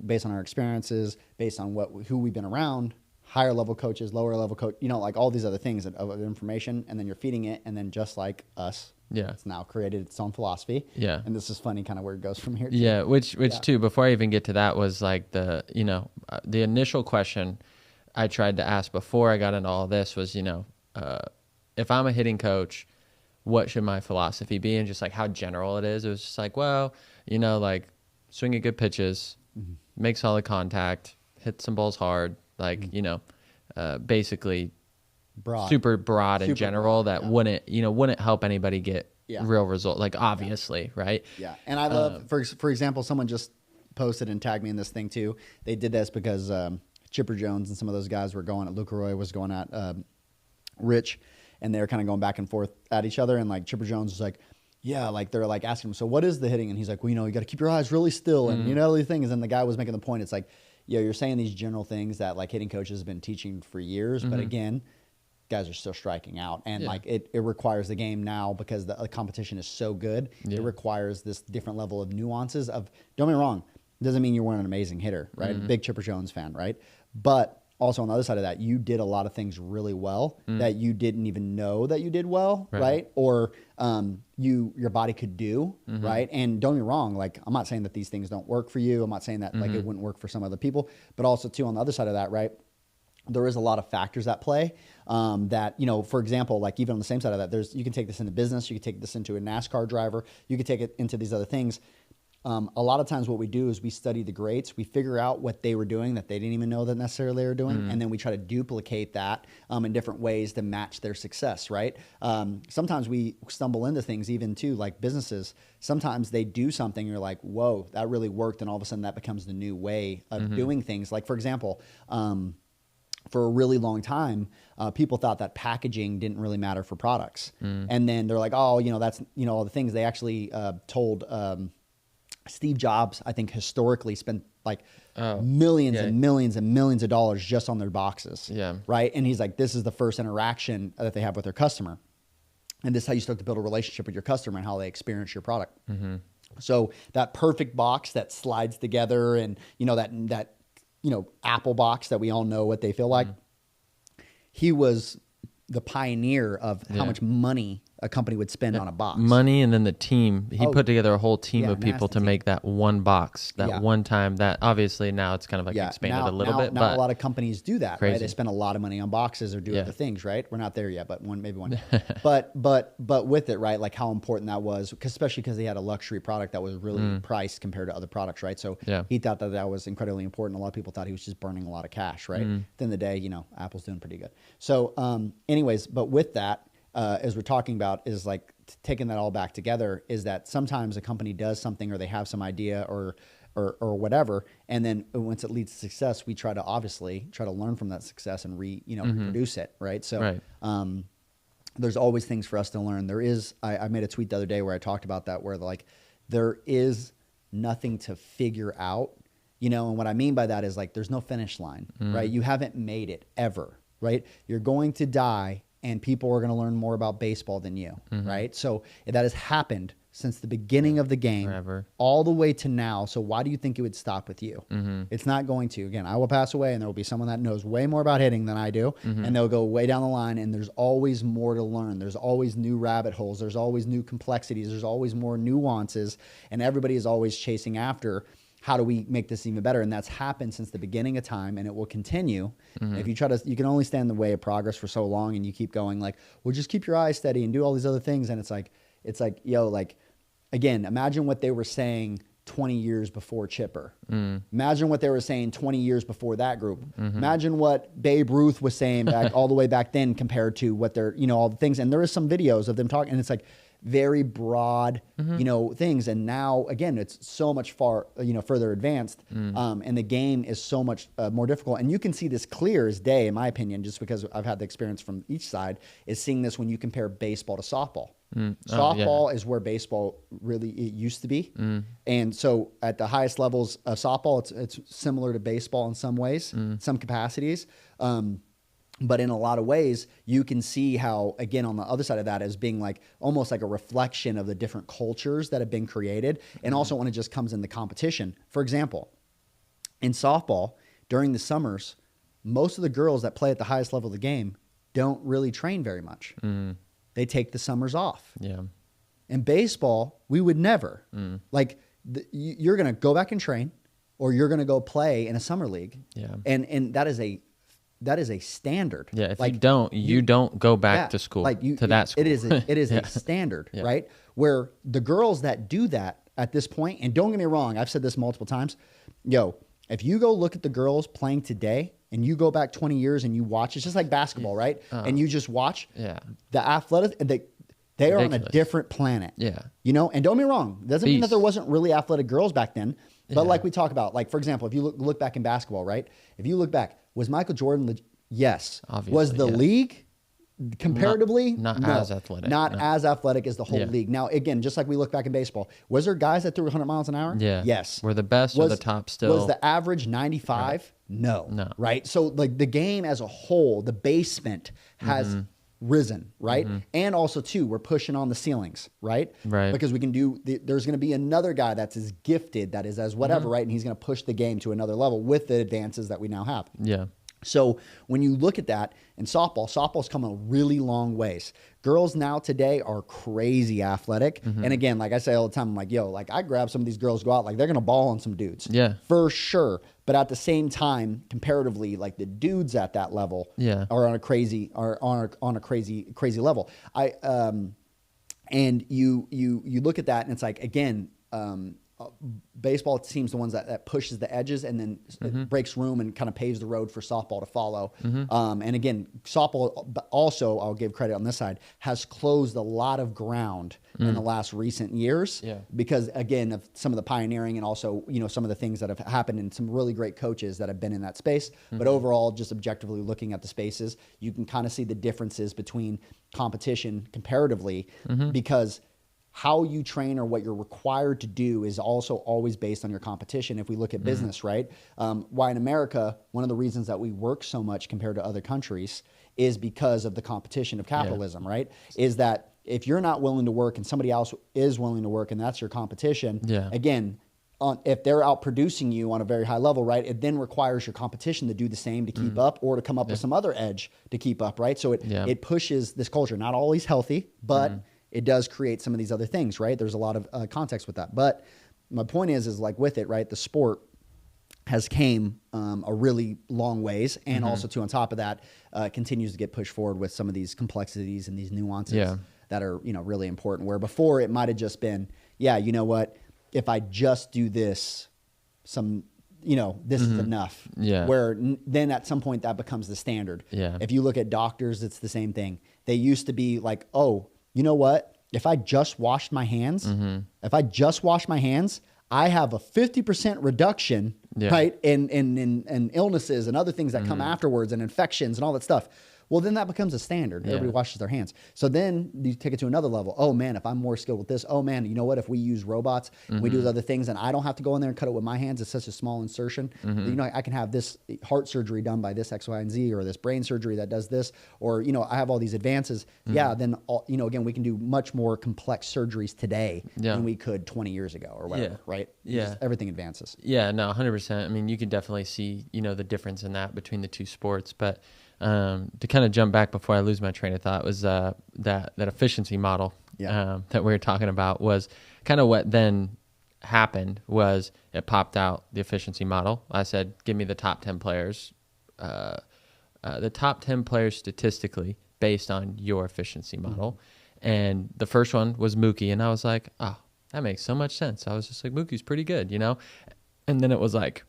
Based on our experiences, based on who we've been around, higher level coaches, lower level coach, like all these other things of information, and then you're feeding it, and then just like us, it's now created its own philosophy. Yeah. And this is funny kind of where it goes from here. Too. Yeah, which too, before I even get to that, was like the initial question I tried to ask before I got into all this was, if I'm a hitting coach what should my philosophy be, and just like how general it is. It was just like, well, you know, like swing at good pitches, make solid contact, hit some balls hard, like, you know, basically Broad. super broad and Super general broad, that wouldn't help anybody get Yeah. real result. Like obviously, right? Yeah, and I love, for example, someone just posted and tagged me in this thing too. They did this because Chipper Jones and some of those guys were going at Luke Roy was going at Rich, and they were kind of going back and forth at each other. And like Chipper Jones was like, yeah, like they're like asking him, so what is the hitting? And he's like, well, you know, you got to keep your eyes really still, and you know, all these things. And the guy was making the point. It's like, yeah, you're saying these general things that like hitting coaches have been teaching for years, but again, guys are still striking out, and like it requires the game now because the competition is so good. It requires this different level of nuances of, don't get me wrong, doesn't mean you weren't an amazing hitter, right? Big Chipper Jones fan, right? But also on the other side of that, you did a lot of things really well that you didn't even know that you did well, right? Or your body could do, right? And don't get me wrong, like I'm not saying that these things don't work for you. I'm not saying that like it wouldn't work for some other people, but also too on the other side of that, right? There is a lot of factors at play that, you know, for example, like even on the same side of that, you can take this into business, you can take this into a NASCAR driver, you can take it into these other things. A lot of times what we do is we study the greats, we figure out what they were doing that they didn't even know that necessarily they were doing, and then we try to duplicate that in different ways to match their success, right? Sometimes we stumble into things even too, like businesses. Sometimes they do something, you're like, whoa, that really worked, and all of a sudden that becomes the new way of doing things. Like for example, for a really long time, people thought that packaging didn't really matter for products. And then they're like, oh, you know, that's, you know, all the things they actually told Steve Jobs, I think historically spent like millions and millions and millions of dollars just on their boxes. Yeah. Right. And he's like, this is the first interaction that they have with their customer. And this is how you start to build a relationship with your customer and how they experience your product. So that perfect box that slides together, and, you know, that you know, Apple box that we all know what they feel like. He was the pioneer of how much money a company would spend on a box. Money, and then the team. He put together a whole team of people to make that one box, that one time. That obviously now it's kind of like expanded a little bit. Now but a lot of companies do that, crazy. right? They spend a lot of money on boxes or do other things, right? We're not there yet, but maybe one day. but with it, right? Like how important that was, especially because they had a luxury product that was really priced compared to other products, right? So he thought that was incredibly important. A lot of people thought he was just burning a lot of cash, right? At the end of the day, you know, Apple's doing pretty good. So, anyways, but with that, as we're talking about, is like taking that all back together, is that sometimes a company does something or they have some idea or whatever, and then once it leads to success, we try to learn from that success and reproduce it, right? So there's always things for us to learn. There is, I made a tweet the other day where I talked about that, where like there is nothing to figure out, you know, and what I mean by that is like there's no finish line, right? You haven't made it ever, right? You're going to die, and people are going to learn more about baseball than you, right? So that has happened since the beginning of the game, forever, all the way to now. So why do you think it would stop with you? It's not going to. Again, I will pass away, and there will be someone that knows way more about hitting than I do, and they'll go way down the line, and there's always more to learn. There's always new rabbit holes. There's always new complexities. There's always more nuances, and everybody is always chasing after, how do we make this even better? And that's happened since the beginning of time, and it will continue. If you you can only stand in the way of progress for so long, and you keep going like, well, just keep your eyes steady and do all these other things. And it's like, yo, like, again, imagine what they were saying 20 years before Chipper. Imagine what they were saying 20 years before that group. Imagine what Babe Ruth was saying back all the way back then compared to what they're, you know, all the things. And there is some videos of them talking, and it's like very broad, you know, things. And now again, it's so much further advanced. And the game is so much more difficult. And you can see this clear as day, in my opinion, just because I've had the experience from each side, is seeing this when you compare baseball to softball. Softball is where baseball really it used to be. And so at the highest levels of softball, it's similar to baseball in some ways, some capacities. But in a lot of ways, you can see how, again, on the other side of that, as being like almost like a reflection of the different cultures that have been created. And also when it just comes in the competition. For example, in softball, during the summers, most of the girls that play at the highest level of the game don't really train very much. They take the summers off. In baseball, we would never. Like, you're going to go back and train, or you're going to go play in a summer league. And that is a that is a standard. Yeah, if like, you don't go back to school, to that school. It is a standard, right? Where the girls that do that at this point, and don't get me wrong, I've said this multiple times, if you go look at the girls playing today and you go back 20 years and you watch, it's just like basketball, right? And you just watch the athletics, they are on a different planet. Yeah. And don't get me wrong, it doesn't mean that there wasn't really athletic girls back then. But like we talk about, like, for example, if you look back in basketball, right? If you look back, was Michael Jordan, yes. Obviously, was the league comparatively not as athletic. As athletic as the whole league. Now, again, just like we look back in baseball, was there guys that threw 100 miles an hour? Yeah. Yes. Were the best or the top still? Was the average 95? Right. No. Right? So, like, the game as a whole, the basement has risen, right? And also, too, we're pushing on the ceilings, right? Because we can there's going to be another guy that's as gifted, that is as whatever, right? And he's going to push the game to another level with the advances that we now have. Yeah. So when you look at that in softball's come a really long ways. Girls now today are crazy athletic. And again, like I say all the time, I'm like, like, I grab some of these girls, go out, like, they're going to ball on some dudes. Yeah. For sure. But at the same time, comparatively, like, the dudes at that level are on a crazy level. And you look at that and it's like, again, baseball seems the ones that pushes the edges and then it breaks room and kind of paves the road for softball to follow. And again, softball also, I'll give credit on this side, has closed a lot of ground in the last recent years because, again, of some of the pioneering and also, some of the things that have happened and some really great coaches that have been in that space. But overall, just objectively looking at the spaces, you can kind of see the differences between competition comparatively because how you train or what you're required to do is also always based on your competition. If we look at business, right? Why in America, one of the reasons that we work so much compared to other countries is because of the competition of capitalism, right? Is that if you're not willing to work and somebody else is willing to work and that's your competition, again, if they're out producing you on a very high level, right, it then requires your competition to do the same to keep up or to come up with some other edge to keep up, right? So it pushes this culture. Not always healthy, but it does create some of these other things, right? There's a lot of context with that. But my point is like with it, right, the sport has came a really long ways. And also, too, on top of that, continues to get pushed forward with some of these complexities and these nuances that are, really important. Where before it might have just been, you know what, if I just do this, this is enough. Where then at some point that becomes the standard. If you look at doctors, it's the same thing. They used to be like, oh, you know what? If I just washed my hands, I have a 50% reduction, right, in illnesses and other things that come afterwards and infections and all that stuff. Well, then that becomes a standard. Everybody washes their hands. So then you take it to another level. Oh, man, if I'm more skilled with this, oh, man, you know what? If we use robots, we do other things, and I don't have to go in there and cut it with my hands. It's such a small insertion. I can have this heart surgery done by this X, Y, and Z, or this brain surgery that does this, or, I have all these advances. Then, again, we can do much more complex surgeries today than we could 20 years ago or whatever, right? Just everything advances. Yeah, no, 100%. I mean, you can definitely see, the difference in that between the two sports, but to kind of jump back before I lose my train of thought was that efficiency model that we were talking about was kind of what then happened was it popped out the efficiency model. I said, give me the top 10 players, statistically based on your efficiency model. And the first one was Mookie. And I was like, oh, that makes so much sense. I was just like, Mookie's pretty good, And then it was like,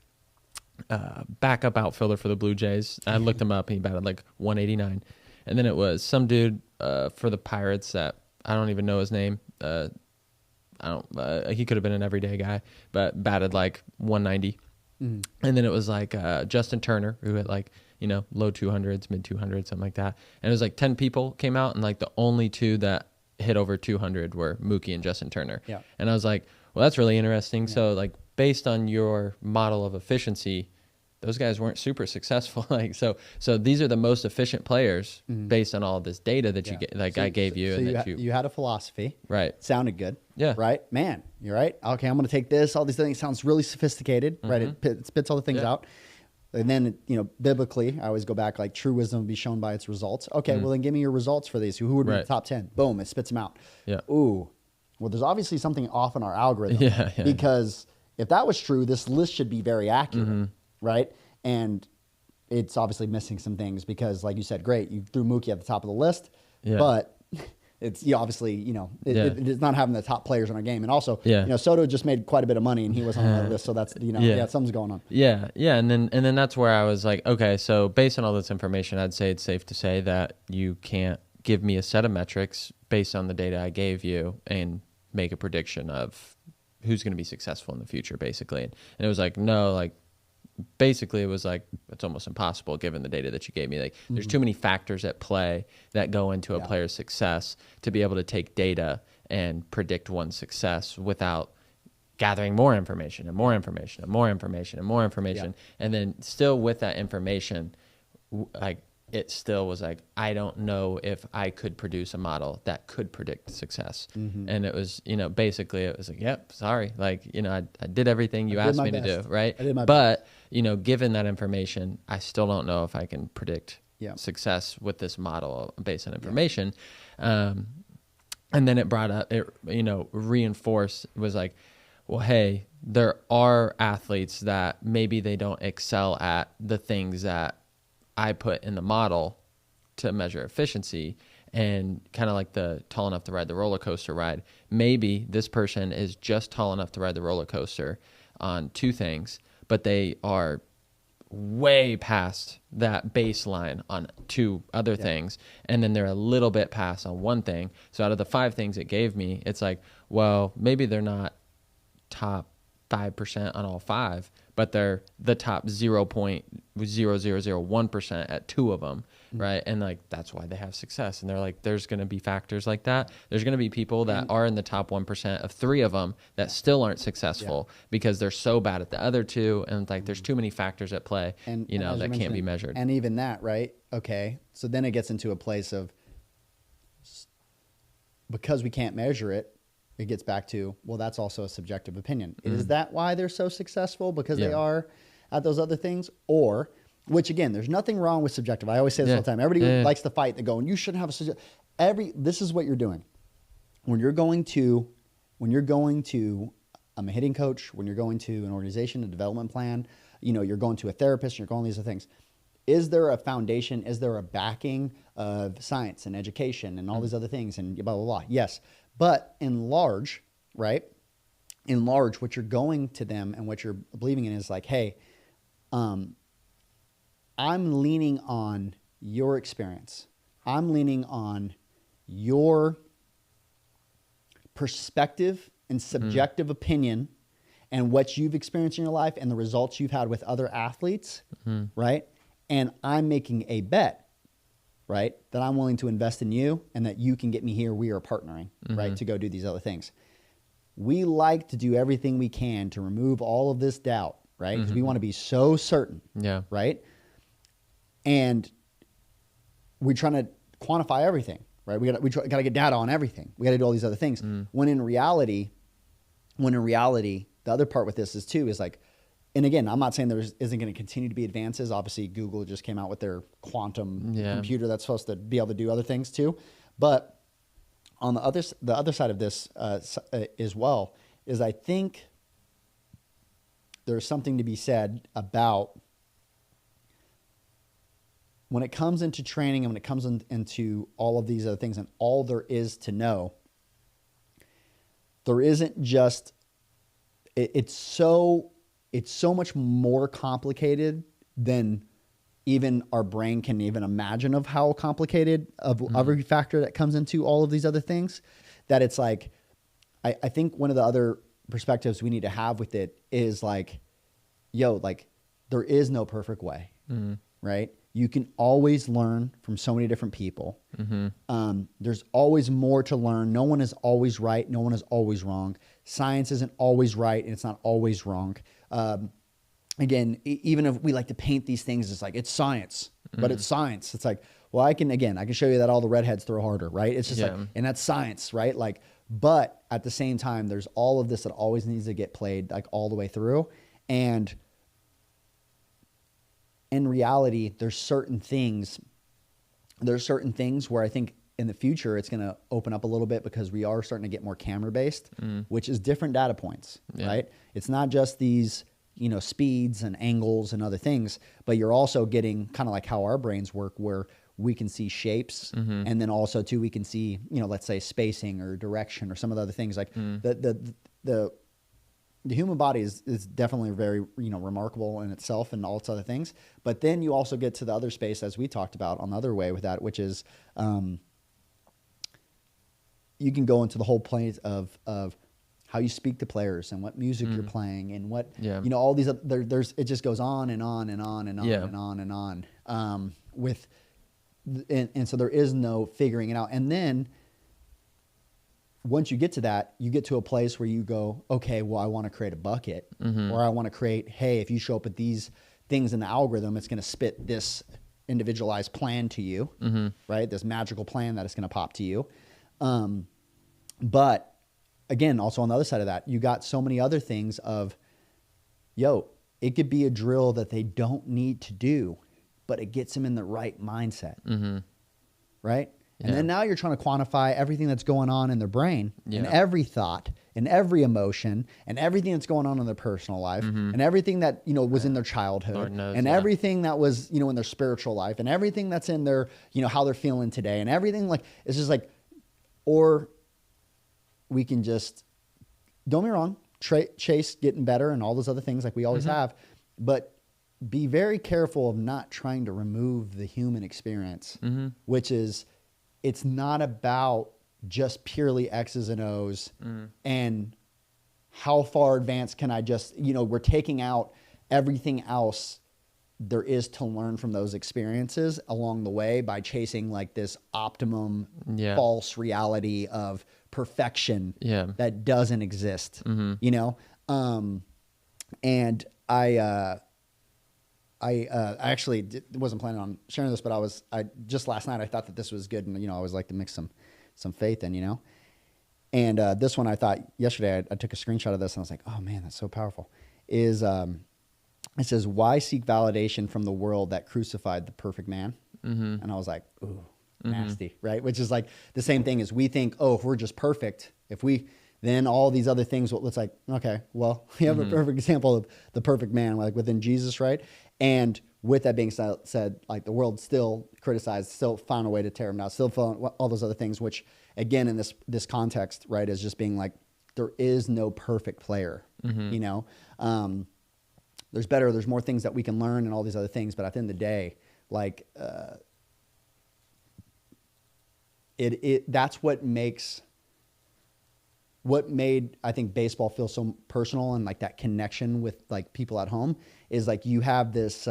backup outfielder for the Blue Jays. I looked him up and he batted like 189. And then it was some dude for the Pirates that I don't even know his name. He could have been an everyday guy, but batted like 190. And then it was like Justin Turner, who had like, low 200s, mid 200s, something like that. And it was like 10 people came out, and like the only two that hit over 200 were Mookie and Justin Turner. And I was like, well, that's really interesting. So like, based on your model of efficiency, those guys weren't super successful. So these are the most efficient players based on all of this data that you get, like I gave you. So you had a philosophy, right? Sounded good, yeah. Right, man, you're right. Okay, I'm going to take this. All these things sounds really sophisticated, right? It spits all the things out, and then biblically, I always go back like true wisdom will be shown by its results. Okay, well then give me your results for these. Who would be the top 10? Boom, it spits them out. Yeah. Ooh, well, there's obviously something off in our algorithm. Because if that was true, this list should be very accurate, right? And it's obviously missing some things because, like you said, great, you threw Mookie at the top of the list, Yeah. but it's obviously, it is not having the top players in our game. And also, Yeah. Soto just made quite a bit of money and he wasn't on that list. So that's, something's going on. Yeah, yeah, and then that's where I was like, okay, so based on all this information, I'd say it's safe to say that you can't give me a set of metrics based on the data I gave you and make a prediction of who's going to be successful in the future, basically. And it was like, no, like basically it was like it's almost impossible given the data that you gave me. Like there's too many factors at play that go into a player's success to be able to take data and predict one's success without gathering more information and more information and more information and more information. And then still with that information, like it still was like, I don't know if I could produce a model that could predict success. And it was, basically it was like, yep, sorry. Like, I did everything you asked me to do. Right. I did my but, given that information, I still don't know if I can predict success with this model based on information. And then it brought up, reinforced, was like, well, hey, there are athletes that maybe they don't excel at the things that I put in the model to measure efficiency, and kind of like the tall enough to ride the roller coaster ride. Maybe this person is just tall enough to ride the roller coaster on two things, but they are way past that baseline on two other things. And then they're a little bit past on one thing. So out of the 5 things it gave me, it's like, well, maybe they're not top 5% on all 5, but they're the top 0.0001% at 2 of them, right? And like that's why they have success. And they're like, there's going to be factors like that. There's going to be people that are in the top 1% of 3 of them that still aren't successful because they're so bad at the other 2, and like there's too many factors at play, and that can't be measured. And even that, right? Okay, so then it gets into a place of, because we can't measure it, it gets back to, well, that's also a subjective opinion. Is that why they're so successful? Because they are at those other things? Or, which again, there's nothing wrong with subjective. I always say this all the time. Everybody likes to fight. They're going, you shouldn't have a subjective. This is what you're doing. When you're going to, I'm a hitting coach, when you're going to an organization, a development plan, you're going to a therapist, you're going to these other things. Is there a foundation? Is there a backing of science and education and all these other things and blah, blah, blah? Yes. But in large, right? In large, what you're going to them and what you're believing in is like, hey, I'm leaning on your experience. I'm leaning on your perspective and subjective opinion and what you've experienced in your life and the results you've had with other athletes, right? And I'm making a bet, right, that I'm willing to invest in you and that you can get me here. We are partnering, right, to go do these other things. We like to do everything we can to remove all of this doubt, right? Because we want to be so certain, right? And we're trying to quantify everything, right? We got to get data on everything. We got to do all these other things. When in reality, the other part with this is like, and again, I'm not saying there isn't going to continue to be advances. Obviously, Google just came out with their quantum computer that's supposed to be able to do other things too. But on the other side of this as well is I think there's something to be said about when it comes into training and when it comes into all of these other things and all there is to know, there isn't just it's so much more complicated than even our brain can even imagine of how complicated of every factor that comes into all of these other things, that it's like, I think one of the other perspectives we need to have with it is like, like there is no perfect way, right? You can always learn from so many different people. There's always more to learn. No one is always right. No one is always wrong. Science isn't always right and it's not always wrong. Again, even if we like to paint these things, it's like, it's science, but it's science. It's like, well, I can show you that all the redheads throw harder, right? It's just like, and that's science, right? Like, but at the same time, there's all of this that always needs to get played like all the way through. And in reality, there's certain things where I think in the future, it's going to open up a little bit because we are starting to get more camera based, which is different data points, right? It's not just these speeds and angles and other things, but you're also getting kind of like how our brains work, where we can see shapes, and then also too we can see, let's say spacing or direction or some of the other things. Like the human body is definitely very remarkable in itself and all its other things. But then you also get to the other space, as we talked about on the other way with that, which is you can go into the whole place of how you speak to players and what music you're playing and what all these there's it just goes on and on and on and on and on and on and so there is no figuring it out. And then once you get to that, you get to a place where you go, okay, well, I want to create a bucket, or I want to create, hey, if you show up with these things in the algorithm, it's going to spit this individualized plan to you, right? This magical plan that is going to pop to you. But again, also on the other side of that, you got so many other things of, it could be a drill that they don't need to do, but it gets them in the right mindset, right? And then now you're trying to quantify everything that's going on in their brain and every thought and every emotion and everything that's going on in their personal life and everything that, was in their childhood and everything that was, in their spiritual life and everything that's in their, how they're feeling today and everything. Like, it's just like, or we can just, don't be wrong, chase getting better and all those other things like we always have, but be very careful of not trying to remove the human experience, which is, it's not about just purely X's and O's and how far advanced can I just, we're taking out everything else there is to learn from those experiences along the way by chasing like this optimum false reality of perfection that doesn't exist, and I actually wasn't planning on sharing this, but I just last night I thought that this was good, and I always like to mix some faith in, and this one I thought yesterday I took a screenshot of this and I was like, oh man, that's so powerful. It says, why seek validation from the world that crucified the perfect man? And I was like, ooh, nasty, right? Which is like the same thing as we think, oh, if we're just perfect, then all these other things, it's like, okay, well, we have a perfect example of the perfect man, like within Jesus, right? And with that being said, like the world still criticized, still found a way to tear him down, still found all those other things, which again, in this context, right, is just being like, there is no perfect player, there's more things that we can learn and all these other things. But at the end of the day, like, that's what made, I think, baseball feel so personal, and like that connection with like people at home is like, you have this,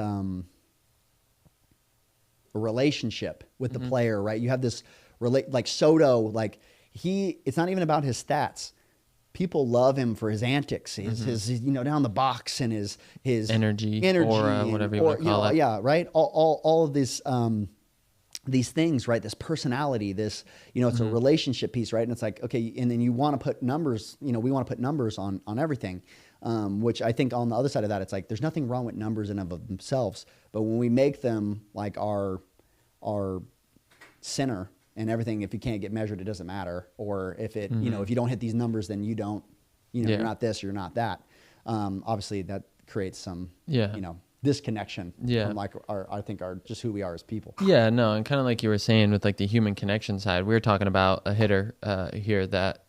relationship with the player, right? You have this like Soto, like it's not even about his stats. People love him for his antics, his down the box and his energy, aura, whatever you want to call it. Yeah, right. All of this, these things, right? This personality, this, it's a relationship piece, right? And it's like, okay, and then you want to put numbers, we want to put numbers on everything, which I think on the other side of that, it's like, there's nothing wrong with numbers in and of themselves, but when we make them like our center and everything, if you can't get measured, it doesn't matter. Or if it, if you don't hit these numbers, then you don't, you're not this, you're not that. Obviously that creates some, disconnection from like I think just who we are as people. Yeah, no. And kind of like you were saying with like the human connection side, we were talking about a hitter here that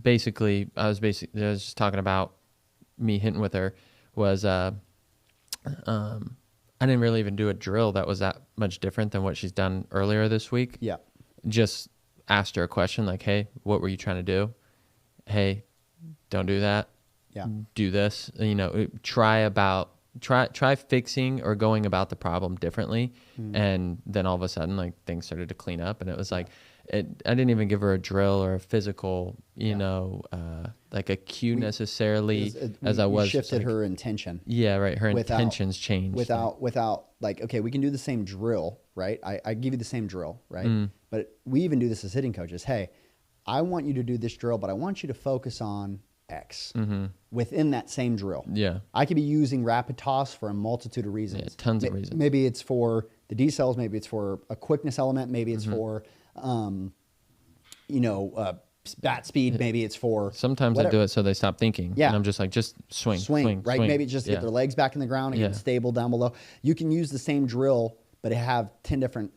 basically I was just talking about me hitting with her was, I didn't really even do a drill that was that much different than what she's done earlier this week. Yeah. Just asked her a question like, hey, what were you trying to do? Hey, don't do that. Yeah. Do this. Try fixing or going about the problem differently. And then all of a sudden, like, things started to clean up, and it was like, I didn't even give her a drill or a physical, like a cue necessarily, you shifted her intention. Yeah, right. Her intentions changed. Without like, okay, we can do the same drill, right? I give you the same drill, right? But we even do this as hitting coaches. Hey, I want you to do this drill, but I want you to focus on X within that same drill. Yeah. I could be using rapid toss for a multitude of reasons. Yeah, tons of reasons. Maybe it's for the D cells, maybe it's for a quickness element, maybe it's for bat speed. Maybe it's for Sometimes whatever. I do it so they stop thinking. Yeah. And I'm just like, just swing, right? Maybe just to get their legs back in the ground and get stable down below. You can use the same drill, but have 10 different,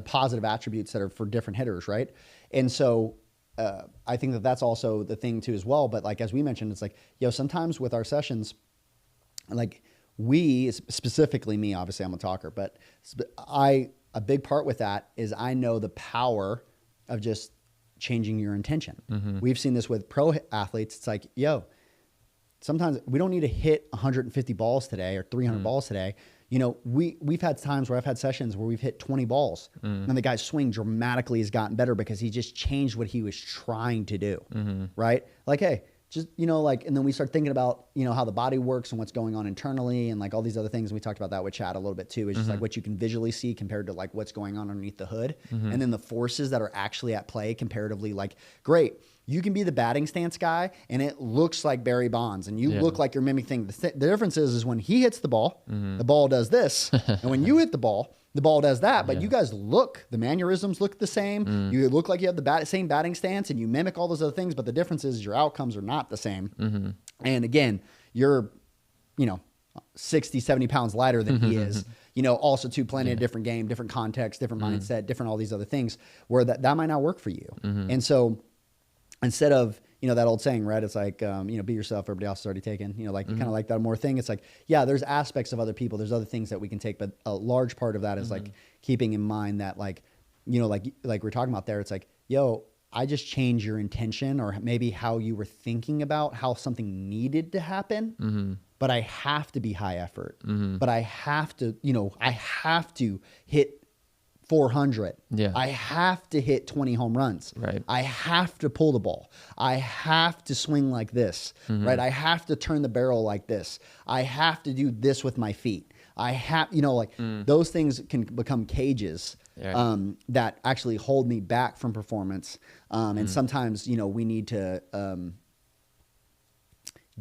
positive attributes that are for different hitters, right? And so I think that that's also the thing too as well. But like, as we mentioned, it's like, sometimes with our sessions, like we, specifically me, obviously I'm a talker, but a big part with that is I know the power of just changing your intention. We've seen this with pro athletes. It's like, sometimes we don't need to hit 150 balls today or 300 balls today. We've had times where I've had sessions where we've hit 20 balls and the guy's swing dramatically has gotten better because he just changed what he was trying to do. Right? Like, hey, just, and then we start thinking about, how the body works and what's going on internally and like all these other things. And we talked about that with Chad a little bit too. It's just like what you can visually see compared to like what's going on underneath the hood. And then the forces that are actually at play comparatively, like, great. You can be the batting stance guy and it looks like Barry Bonds and you look like you're mimicking. The difference is when he hits the ball does this. And when you hit the ball does that. But you guys the mannerisms look the same. You look like you have the same batting stance and you mimic all those other things. But the difference is your outcomes are not the same. And again, you're, 60, 70 pounds lighter than he is. Also too playing a different game, different context, different mindset, different all these other things where that might not work for you. And so instead of, that old saying, right? It's like, be yourself, everybody else is already taken, like kind of like that more thing. It's like, there's aspects of other people. There's other things that we can take, but a large part of that is like keeping in mind that like we're talking about there. It's like, I just change your intention or maybe how you were thinking about how something needed to happen. But I have to be high effort, but I have to, I have to hit 400. I have to hit 20 home runs. Right. I have to pull the ball. I have to swing like this, right? I have to turn the barrel like this. I have to do this with my feet. I have, those things can become cages that actually hold me back from performance. And sometimes, we need to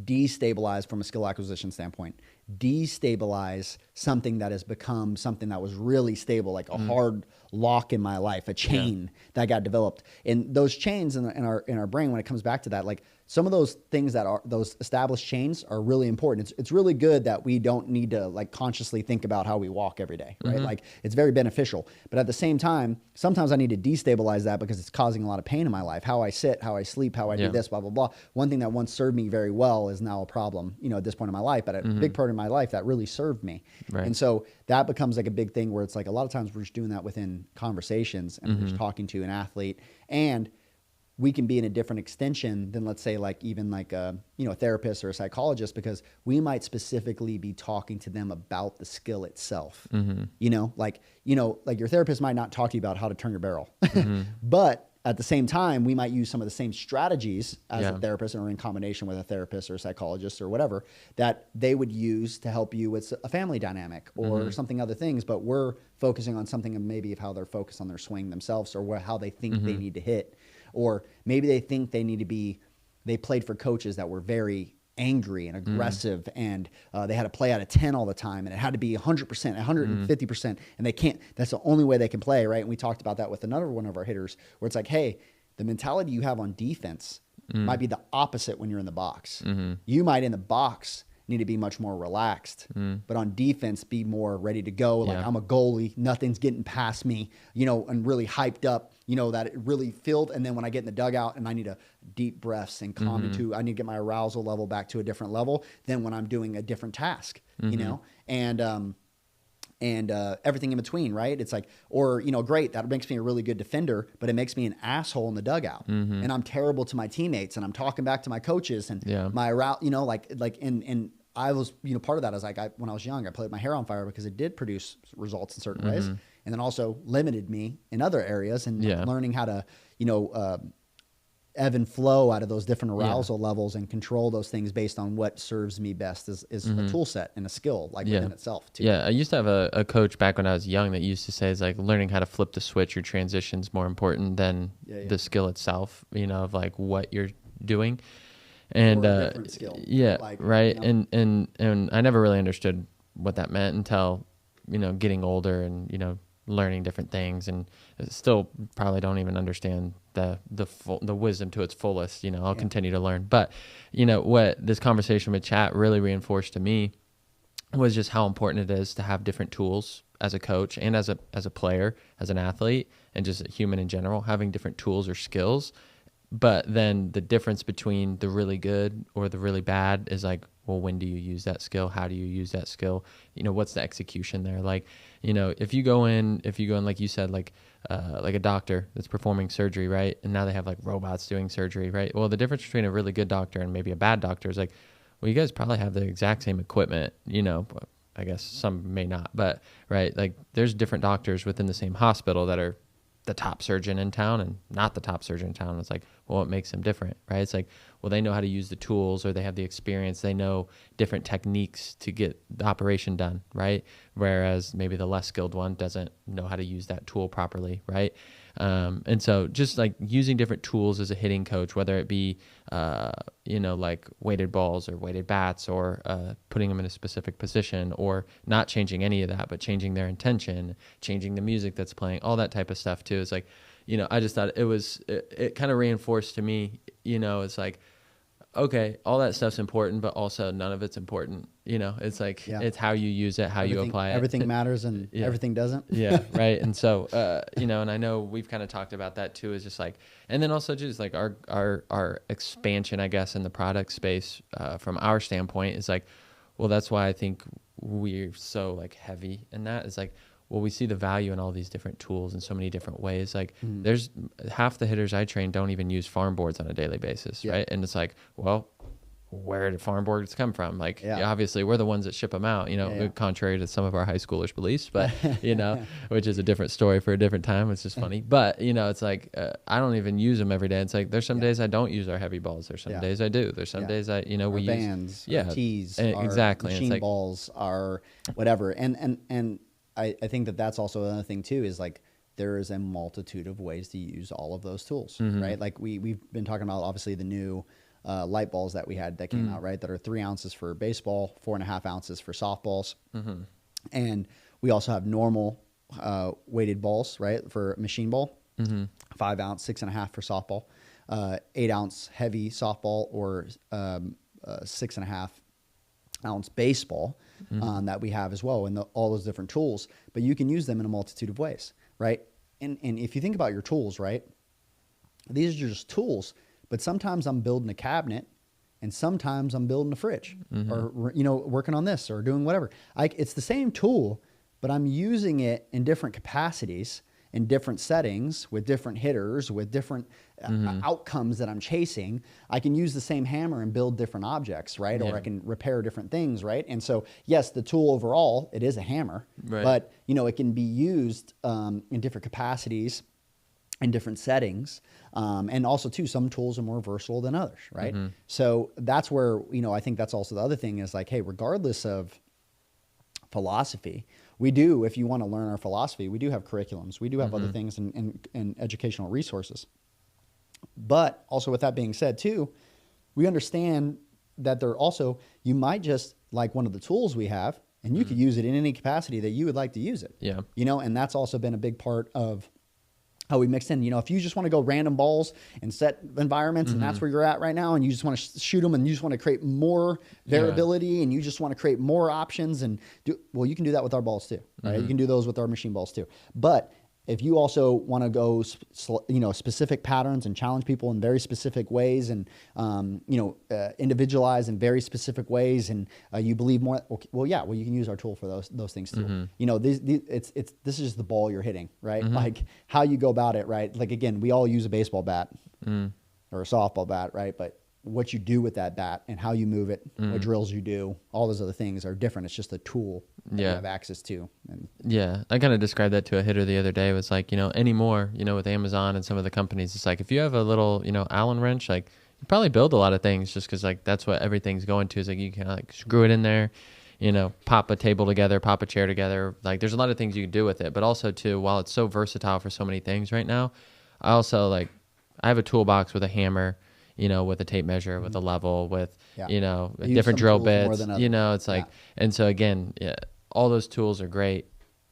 destabilize from a skill acquisition standpoint, destabilize something that has become something that was really stable, like a hard lock in my life, a chain that got developed. And those chains in our brain, when it comes back to that, like some of those things that are those established chains are really important. It's really good that we don't need to like consciously think about how we walk every day, right? Like it's very beneficial. But at the same time, sometimes I need to destabilize that because it's causing a lot of pain in my life. How I sit, how I sleep, how I do this, blah, blah, blah. One thing that once served me very well is now a problem, at this point in my life. But a big part of my life that really served me. Right. And so that becomes like a big thing where it's like a lot of times we're just doing that within conversations and we're just talking to an athlete, and we can be in a different extension than, let's say, like even like a therapist or a psychologist, because we might specifically be talking to them about the skill itself. Like your therapist might not talk to you about how to turn your barrel, but at the same time, we might use some of the same strategies as a therapist or in combination with a therapist or a psychologist or whatever that they would use to help you with a family dynamic or something other things. But we're focusing on something and maybe of how they're focused on their swing themselves or how they think they need to hit. Or maybe they think they played for coaches that were very angry and aggressive and they had to play out of 10 all the time and it had to be 100%, 150%. And they can't, that's the only way they can play, right? And we talked about that with another one of our hitters where it's like, hey, the mentality you have on defense might be the opposite when you're in the box. You might in the box need to be much more relaxed, but on defense, be more ready to go. Like I'm a goalie, nothing's getting past me, and really hyped up, that it really filled. And then when I get in the dugout and I need deep breaths and calm into, I need to get my arousal level back to a different level than when I'm doing a different task, and everything in between, right? It's like, or, great, that makes me a really good defender, but it makes me an asshole in the dugout. And I'm terrible to my teammates and I'm talking back to my coaches and my route, and I was, part of that is like, when I was young, I played my hair on fire because it did produce results in certain ways. And then also limited me in other areas and learning how to, ebb and flow out of those different arousal levels and control those things based on what serves me best is a tool set and a skill within itself too. Yeah. I used to have a coach back when I was young that used to say is like learning how to flip the switch or transitions more important than the skill itself, of like what you're doing. And different skill. Right. And I never really understood what that meant until, getting older and, learning different things, and still probably don't even understand the wisdom to its fullest. I'll continue to learn. But, what this conversation with Chat really reinforced to me was just how important it is to have different tools as a coach and as a player, as an athlete, and just a human in general, having different tools or skills. But then the difference between the really good or the really bad is like, well, when do you use that skill? How do you use that skill? What's the execution there? Like, if you go in, like you said, like a doctor that's performing surgery, right? And now they have like robots doing surgery, right? Well, the difference between a really good doctor and maybe a bad doctor is like, well, you guys probably have the exact same equipment, I guess some may not, but right. Like there's different doctors within the same hospital that are the top surgeon in town and not the top surgeon in town. It's like, well, what makes them different, right? It's like, well, they know how to use the tools, or they have the experience. They know different techniques to get the operation done, right? Whereas maybe the less skilled one doesn't know how to use that tool properly, right? And so just like using different tools as a hitting coach, whether it be, like weighted balls or weighted bats, or putting them in a specific position, or not changing any of that, but changing their intention, changing the music that's playing, all that type of stuff too. It's like, I just thought it kind of reinforced to me, it's like, okay, all that stuff's important, but also none of it's important. It's like, it's how you use it, how you apply it. Everything matters and everything doesn't. Yeah. Right. And so, and I know we've kind of talked about that too, is just like, and then also just like our expansion, I guess, in the product space, from our standpoint is like, well, that's why I think we're so like heavy in that. Is like, well, we see the value in all these different tools in so many different ways. Like there's half the hitters I train don't even use farm boards on a daily basis. Right. And it's like, well, where did farm boards come from? Like, obviously we're the ones that ship them out, contrary to some of our high schoolers' beliefs, but, which is a different story for a different time. It's just funny. But, it's like, I don't even use them every day. It's like, there's some days I don't use our heavy balls. There's some days I do. There's some days I, we our use bands, our tees, our exactly. machine like, balls, our whatever. And I think that's also another thing too, is like, there is a multitude of ways to use all of those tools, right? Like we've been talking about obviously the new light balls that we had that came out, right? That are 3 ounces for baseball, 4.5 ounces for softballs. And we also have normal weighted balls, right? For machine ball, 5 ounce, 6.5 for softball, 8 ounce heavy softball, or 6.5 ounce baseball that we have as well, and all those different tools. But you can use them in a multitude of ways, right? And if you think about your tools, right? These are just tools. But sometimes I'm building a cabinet, and sometimes I'm building a fridge, or working on this or doing whatever. It's the same tool, but I'm using it in different capacities, in different settings, with different hitters, with different outcomes that I'm chasing. I can use the same hammer and build different objects, right? Or I can repair different things, right? And so, yes, the tool overall, it is a hammer, but it can be used in different capacities, in different settings. And also too, some tools are more versatile than others, right? So that's where, I think that's also the other thing is like, hey, regardless of philosophy, we do, if you want to learn our philosophy, we do have curriculums. We do have other things and educational resources. But also with that being said too, we understand that there also, you might just like one of the tools we have, and you could use it in any capacity that you would like to use it. Yeah. And that's also been a big part of how we mixed in. If you just want to go random balls and set environments, and that's where you're at right now, and you just want to shoot them, and you just want to create more variability, and you just want to create more options, and you can do that with our balls too, right? You can do those with our machine balls too. But if you also want to go, specific patterns and challenge people in very specific ways, and individualize in very specific ways, and you believe more, you can use our tool for those things too. This is just the ball you're hitting, right? Like how you go about it, right? Like again, we all use a baseball bat or a softball bat, right? But what you do with that bat and how you move it, what drills you do, all those other things are different. It's just a tool that you have access to. And I kind of described that to a hitter the other day. It was like, anymore, with Amazon and some of the companies, it's like, if you have a little, Allen wrench, like you probably build a lot of things just because like that's what everything's going to, is like you can like screw it in there, pop a table together, pop a chair together. Like there's a lot of things you can do with it. But also too, while it's so versatile for so many things right now, I also I have a toolbox with a hammer, with a tape measure, with a level, with, different drill bits, it's like, and so again, all those tools are great.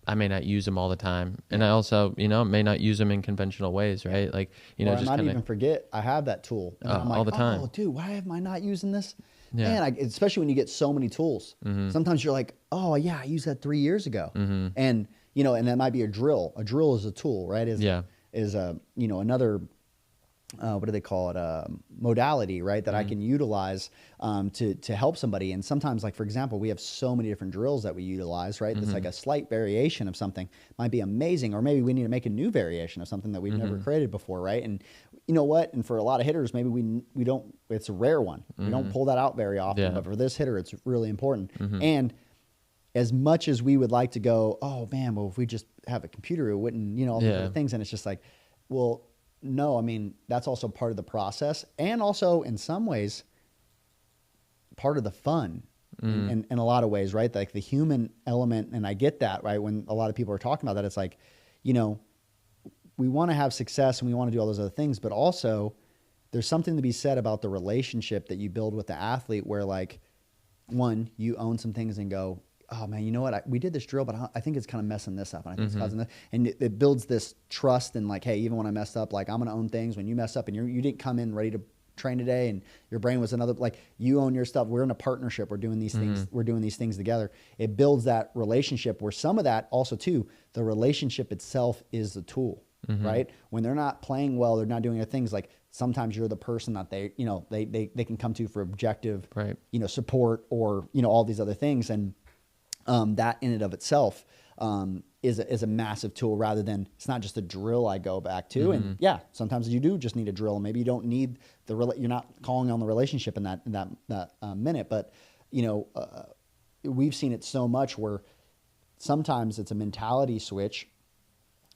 I may not use them all the time. And I also, may not use them in conventional ways, right? Like, or just I might kind even forget I have that tool. And I'm like, all the time. oh, dude, why am I not using this? Yeah. Man, especially when you get so many tools. Sometimes you're like, oh, yeah, I used that 3 years ago. And, and that might be a drill. A drill is a tool, right? Is another, what do they call it? Modality, right? That I can utilize to help somebody. And sometimes, like, for example, we have so many different drills that we utilize, right? That's like a slight variation of something might be amazing. Or maybe we need to make a new variation of something that we've never created before, right? And you know what? And for a lot of hitters, maybe we don't, it's a rare one. We don't pull that out very often. But for this hitter, it's really important. And as much as we would like to go, oh man, well, if we just have a computer, it wouldn't, all these other things. And it's just like, well, no, I mean, that's also part of the process. And also in some ways, part of the fun in a lot of ways, right? Like the human element. And I get that, right? When a lot of people are talking about that, it's like, we want to have success and we want to do all those other things, but also there's something to be said about the relationship that you build with the athlete where, like, one, you own some things and go, oh man, you know what? We did this drill, but I think it's kind of messing this up. And I think it's causing this. And it builds this trust and, like, hey, even when I messed up, like, I'm going to own things. When you mess up and you didn't come in ready to train today and your brain was another, like, you own your stuff. We're in a partnership. We're doing these things. We're doing these things together. It builds that relationship where some of that also too, the relationship itself is the tool, right? When they're not playing well, they're not doing their things. Like, sometimes you're the person that they can come to for objective, right, support or, all these other things. And, that in and of itself is a massive tool rather than, it's not just a drill I go back to. And yeah, sometimes you do just need a drill. Maybe you don't need you're not calling on the relationship in that minute. But, we've seen it so much where sometimes it's a mentality switch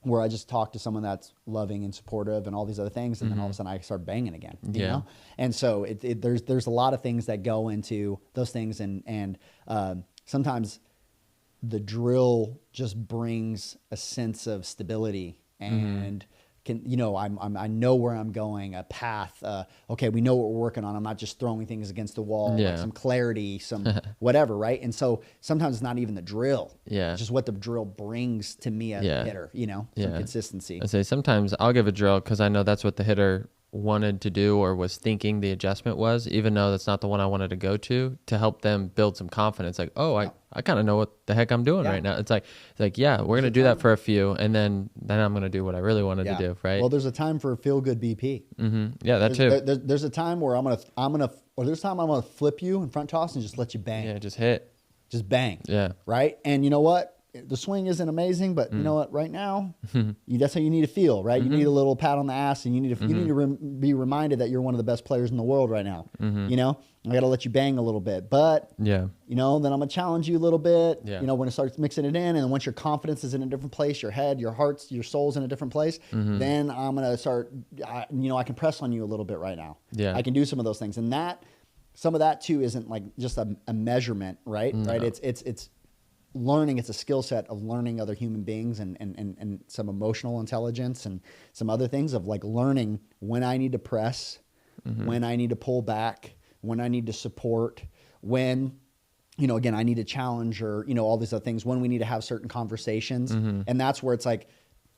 where I just talk to someone that's loving and supportive and all these other things. And then all of a sudden I start banging again, you know? And so there's a lot of things that go into those things. And sometimes the drill just brings a sense of stability and I know where I'm going, a path. Okay, we know what we're working on. I'm not just throwing things against the wall, like some clarity, some whatever, right? And so sometimes it's not even the drill. It's just what the drill brings to me as a hitter, some consistency. I say sometimes I'll give a drill because I know that's what the hitter wanted to do or was thinking the adjustment was, even though that's not the one I wanted to go to help them build some confidence. Like, oh, I kind of know what the heck I'm doing right now. It's like, yeah, we're going to do that for a few. And then I'm going to do what I really wanted to do. Right. Well, there's a time for feel good BP. Yeah, that too. There's a time where there's a time I'm going to flip you in front toss and just let you bang. Yeah. Just hit. Just bang. Yeah. Right. And you know what? The swing isn't amazing, but you know what? Right now, that's how you need to feel, right? You need a little pat on the ass, and you need to be reminded that you're one of the best players in the world right now. I got to let you bang a little bit, but then I'm gonna challenge you a little bit. When it starts mixing it in, and then once your confidence is in a different place, your head, your heart's, your soul's in a different place, then I'm gonna start. I can press on you a little bit right now. I can do some of those things, and some of that too isn't like just a measurement, right? No. Right? It's learning. It's a skill set of learning other human beings and some emotional intelligence and some other things of like learning when I need to press, when I need to pull back, when I need to support, when, again, I need to challenge or, all these other things, when we need to have certain conversations. And that's where it's like,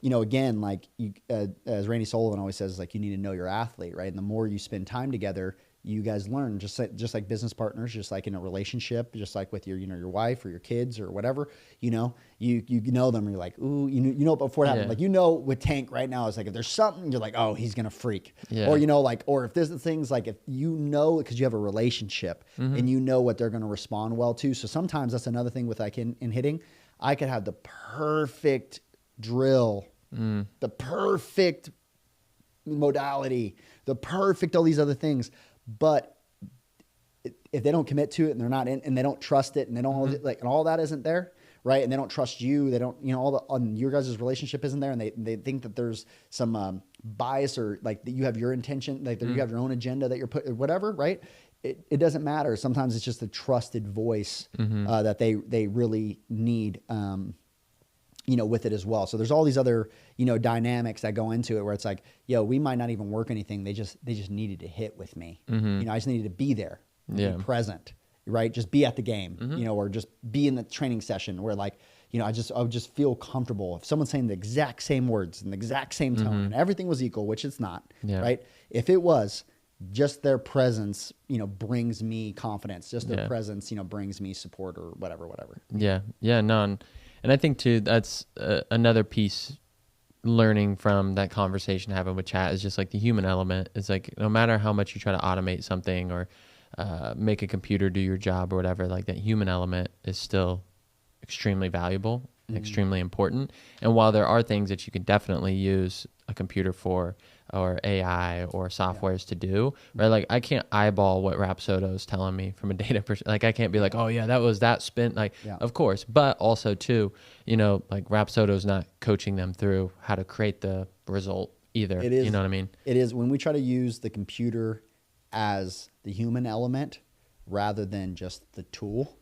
again, like you, as Randy Sullivan always says, like you need to know your athlete, right? And the more you spend time together, you guys learn just like business partners, just like in a relationship, just like with your, your wife or your kids or whatever, you know them and you're like, ooh, before it happened, like, with Tank right now, it's like, if there's something, you're like, oh, he's going to freak. Or, or if there's things like, if because you have a relationship and what they're going to respond well to. So sometimes that's another thing with like in hitting, I could have the perfect drill, the perfect modality, the perfect, all these other things. But if they don't commit to it and they're not in and they don't trust it and they don't and all that isn't there, right? And they don't trust you, they don't, on your guys' relationship isn't there, and they think that there's some bias or like that you have your intention, like that you have your own agenda that you're whatever, right? It doesn't matter. Sometimes it's just a trusted voice that they really need. With it as well. So there's all these other, dynamics that go into it where it's like, we might not even work anything. They just needed to hit with me. I just needed to be there, be present, right? Just be at the game, you know, or just be in the training session where like, you know, I would just feel comfortable. If someone's saying the exact same words and the exact same tone and everything was equal, which it's not, right? If it was, just their presence, you know, brings me confidence. Just their presence, you know, brings me support or whatever. Yeah. Yeah. No. And I think too, that's another piece learning from that conversation having with chat is just like the human element. It's like, no matter how much you try to automate something or make a computer do your job or whatever, like that human element is still extremely valuable, extremely important. And while there are things that you can definitely use a computer for, or AI or softwares to do, right? Like I can't eyeball what Rapsodo is telling me from a data perspective. Like I can't be like, oh yeah, that was that spin. Like, of course, but also too, you know, like Rapsodo is not coaching them through how to create the result either. It is, you know what I mean? It is when we try to use the computer as the human element rather than just the tool.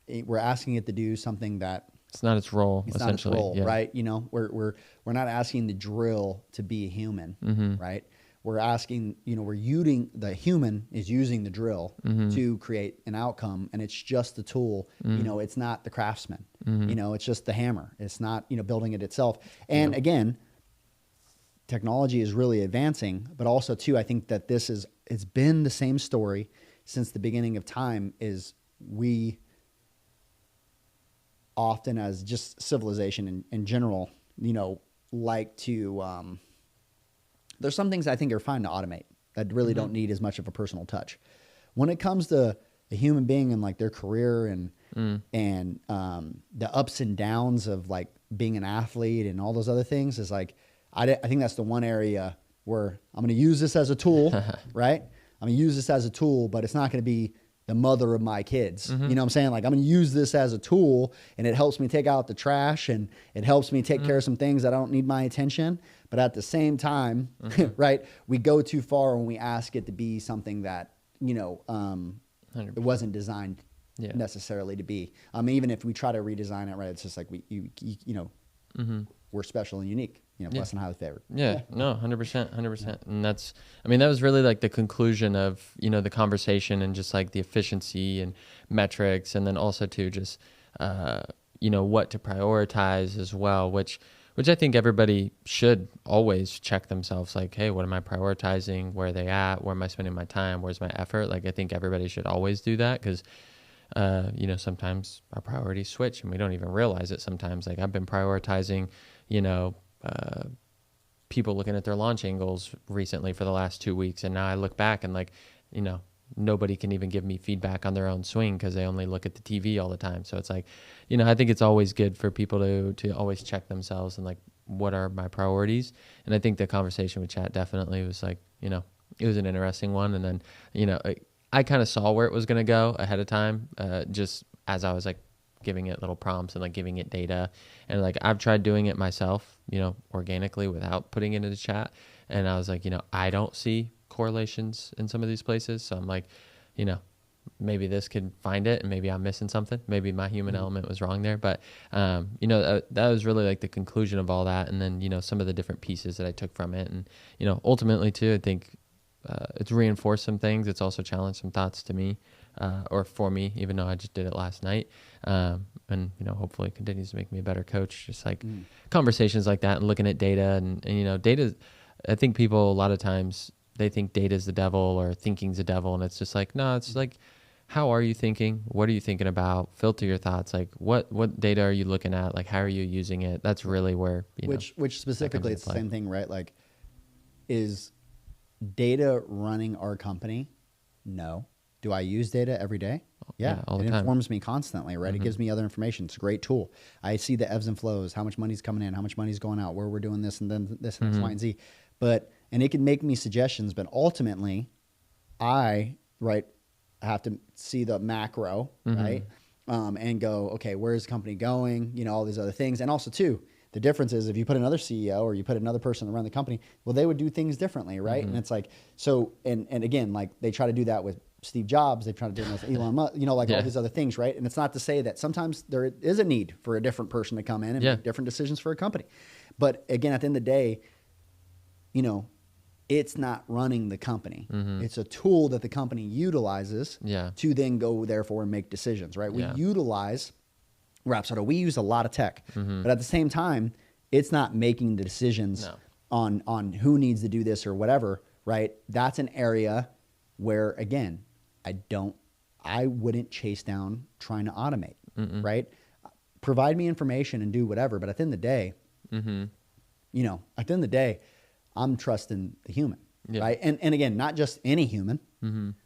We're asking it to do something that it's not its role. It's not its role, right? You know, we're not asking the drill to be a human, right? We're asking, you know, we're using the human is using the drill to create an outcome, and it's just the tool. You know, it's not the craftsman. You know, it's just the hammer. It's not, you know, building it itself. And again, technology is really advancing, but also too, I think that it's been the same story since the beginning of time. Is we often, as just civilization in general, you know, like to, there's some things I think are fine to automate that really don't need as much of a personal touch. When it comes to a human being and like their career and the ups and downs of like being an athlete and all those other things, is like, I think that's the one area where I'm going to use this as a tool, right? I'm going to use this as a tool, but it's not going to be the mother of my kids. You know what I'm saying? Like, I'm going to use this as a tool, and it helps me take out the trash, and it helps me take care of some things that don't need my attention. But at the same time, right, we go too far when we ask it to be something that, you know, it wasn't designed necessarily to be. Even if we try to redesign it, right, it's just like you know, we're special and unique. You know, blessed and highly favored. Yeah, no, 100%. And that's, I mean, that was really like the conclusion of, you know, the conversation and just like the efficiency and metrics. And then also to just, you know, what to prioritize as well, which I think everybody should always check themselves. Like, hey, what am I prioritizing? Where are they at? Where am I spending my time? Where's my effort? Like, I think everybody should always do that, because you know, sometimes our priorities switch and we don't even realize it sometimes. Like, I've been prioritizing, you know, people looking at their launch angles recently for the last 2 weeks. And now I look back and like, you know, nobody can even give me feedback on their own swing because they only look at the TV all the time. So it's like, you know, I think it's always good for people to always check themselves and like, what are my priorities? And I think the conversation with Chat definitely was like, you know, it was an interesting one. And then, you know, I kind of saw where it was going to go ahead of time, just as I was like giving it little prompts and like giving it data. And like, I've tried doing it myself, you know, organically without putting it into Chat. And I was like, you know, I don't see correlations in some of these places. So I'm like, you know, maybe this could find it and maybe I'm missing something. Maybe my human element was wrong there. But, you know, that was really like the conclusion of all that. And then, you know, some of the different pieces that I took from it. And, you know, ultimately too, I think it's reinforced some things. It's also challenged some thoughts to me, or for me, even though I just did it last night. And, you know, hopefully it continues to make me a better coach. Just like conversations like that and looking at data and, you know, data, I think people a lot of times they think data is the devil or thinking's the devil. And it's just like, no, it's like, how are you thinking? What are you thinking about? Filter your thoughts. Like what data are you looking at? Like, how are you using it? That's really where, you know, which specifically it's the same thing, right? Like, is data running our company? No. Do I use data every day? Yeah, all the it time. Informs me constantly, right? It gives me other information. It's a great tool. I see the ebbs and flows, how much money's coming in, how much money's going out, where we're doing this and then this and X, Y, and Z. And it can make me suggestions, but ultimately, I have to see the macro, right? And go, okay, where's the company going? You know, all these other things. And also too, the difference is if you put another CEO or you put another person to run the company, well, they would do things differently, right? And it's like, so, and again, like they try to do that with Steve Jobs, they've tried to do it with Elon Musk, you know, like all these other things, right? And it's not to say that sometimes there is a need for a different person to come in and make different decisions for a company. But again, at the end of the day, you know, it's not running the company. It's a tool that the company utilizes to then go therefore and make decisions, right? We utilize Rapsodo. We use a lot of tech, but at the same time, it's not making the decisions on who needs to do this or whatever, right? That's an area where, again, I wouldn't chase down trying to automate, right? Provide me information and do whatever, but at the end of the day, you know, at the end of the day, I'm trusting the human, right? And again, not just any human,